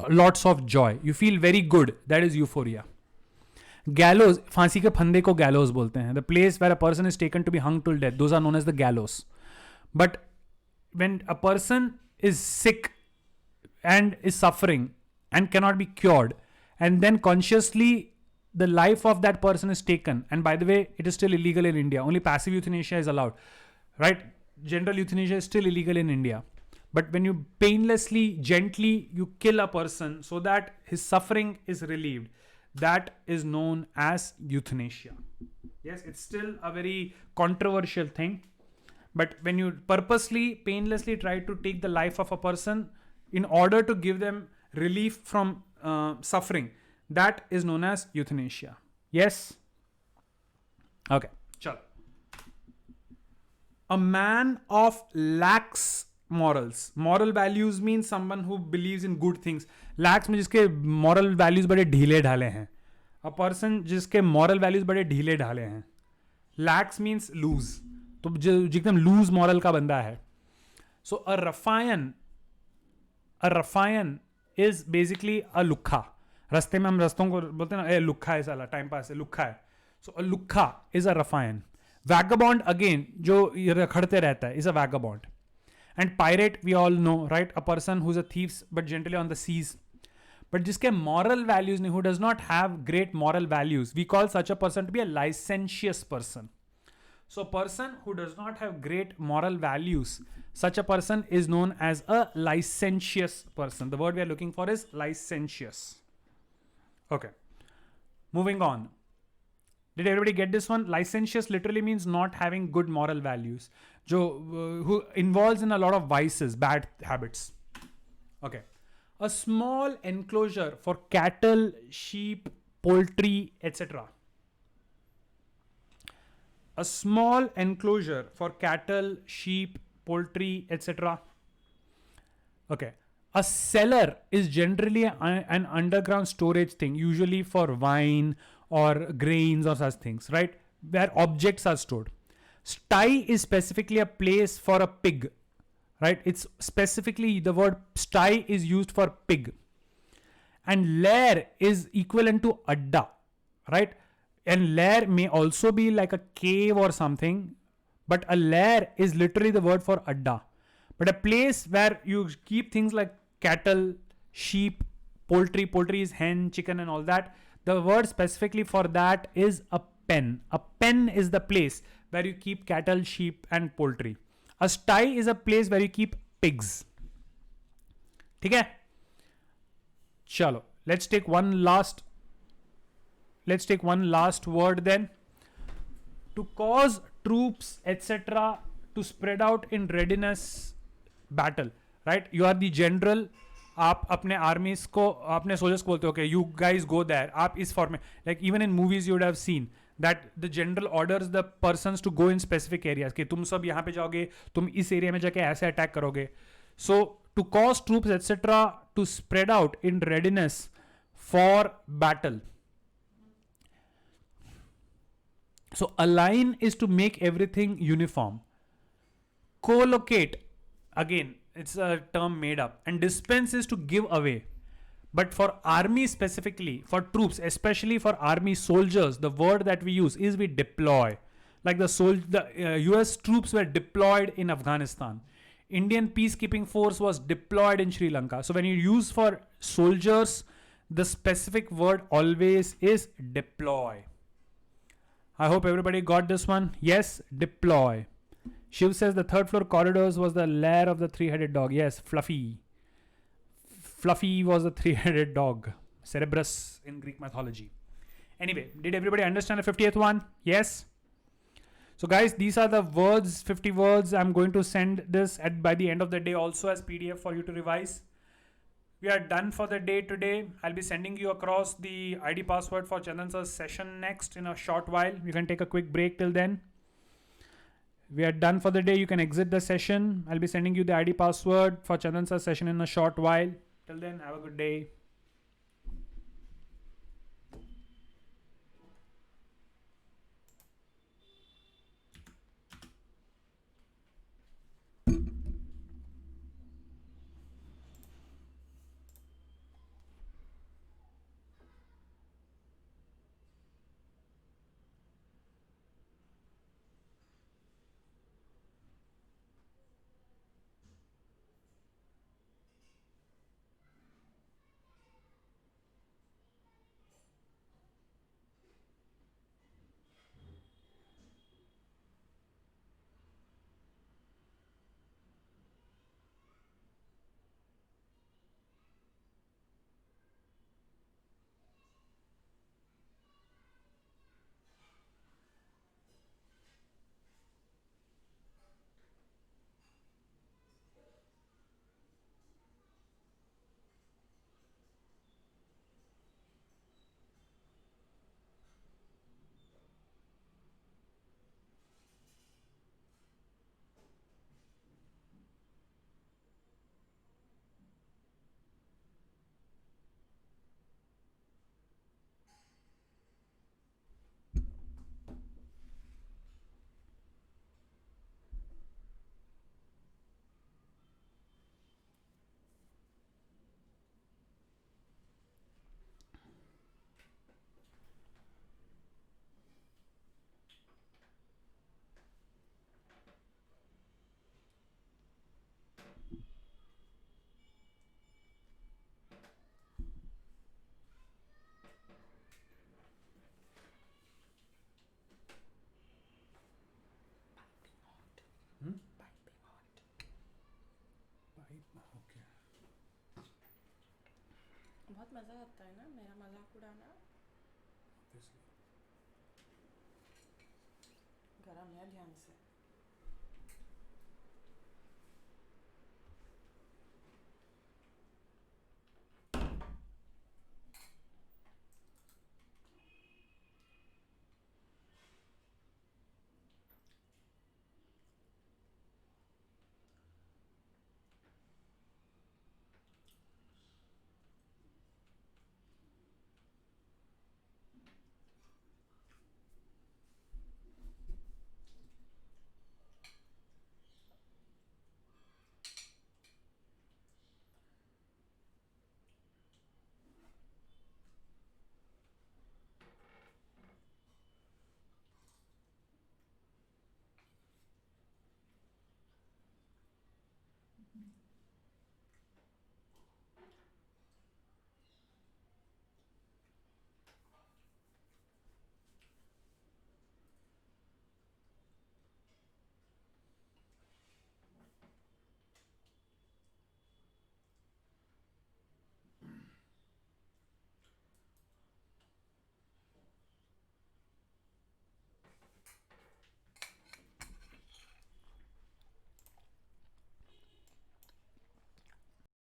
Speaker 2: lots of joy. You feel very good. That is euphoria. Gallows, फांसी के फंदे को gallows बोलते हैं. The place where a person is taken to be hung till death. Those are known as the gallows. But when a person is sick and is suffering and cannot be cured, and then consciously the life of that person is taken, and by the way, it is still illegal in India. Only passive euthanasia is allowed, right? General euthanasia is still illegal in India. But when you painlessly, gently, you kill a person so that his suffering is relieved, that is known as euthanasia. Yes, it's still a very controversial thing. But when you purposely, painlessly try to take the life of a person in order to give them relief from suffering, that is known as euthanasia. Yes? Okay. Chalo. A man of lax morals. Moral values means someone who believes in good things. Lax में जिसके moral values बड़े ढीले ढाले हैं. A person जिसके moral values बड़े ढीले ढाले हैं. Lax means loose. तो जो एकदम loose moral का बंदा है. So a ruffian is basically a lukha. रास्ते में हम रास्तों को बोलते हैं ना, ए लुक्खा है साला, टाइम पास है, लुक्खा है. So a lukha is a ruffian. Vagabond again, जो रखड़ते रहता है, is a vagabond. And pirate, we all know, right? A person who's a thief, but generally on the seas. But जिसके moral values नहीं, who does not have great moral values, we call such a person to be a licentious person. So a person who does not have great moral values, such a person is known as a licentious person. The word we are looking for is licentious. Okay. Moving on. Did everybody get this one? Licentious literally means not having good moral values. Who involves in a lot of vices, bad habits. Okay. A small enclosure for cattle, sheep, poultry, etc. A small enclosure for cattle, sheep, poultry, etc. Okay. A cellar is generally an underground storage thing, usually for wine or grains or such things, right? Where objects are stored. Sty is specifically a place for a pig, right? It's specifically the word sty is used for pig. And lair is equivalent to adda, right? And lair may also be like a cave or something, but a lair is literally the word for adda. But a place where you keep things like cattle, sheep, poultry is hen, chicken and all that. The word specifically for that is a pen. A pen is the place where you keep cattle, sheep and poultry. A sty is a place where you keep pigs. ठीक है? चलो, let's take one last word then. To cause troops etc. to spread out in readiness battle, right? You are the general. आप अपने armies को, अपने soldiers को बोलते हो, okay, you guys go there. आप इस form में, like even in movies you would have seen that the general orders the persons to go in specific areas. कि तुम सब यहाँ पे जाओगे, तुम इस area में जाके ऐसे attack करोगे. So to cause troops etc. to spread out in readiness for battle. So align is to make everything uniform. Collocate, again, It's a term made up. And dispense is to give away. But for army specifically, for troops, especially for army soldiers, the word that we use is we deploy. Like the US troops were deployed in Afghanistan. Indian peacekeeping force was deployed in Sri Lanka. So when you use for soldiers, the specific word always is deploy. I hope everybody got this one. Yes, deploy. Shiv says the third floor corridors was the lair of the three-headed dog. Yes, Fluffy. Fluffy was a three-headed dog. Cerberus in Greek mythology. Anyway, did everybody understand the 50th one? Yes? So guys, these are the words, 50 words. I'm going to send this by the end of the day also as PDF for you to revise. We are done for the day today. I'll be sending you across the ID password for Chandan sir's session next in a short while. You can take a quick break till then. We are done for the day. You can exit the session. I'll be sending you the ID password for Chandan sir's session in a short while. Till then, have a good day.
Speaker 3: बहुत मज़ा आता है ना मेरा मजाक उड़ाना. गरम है ध्यान से.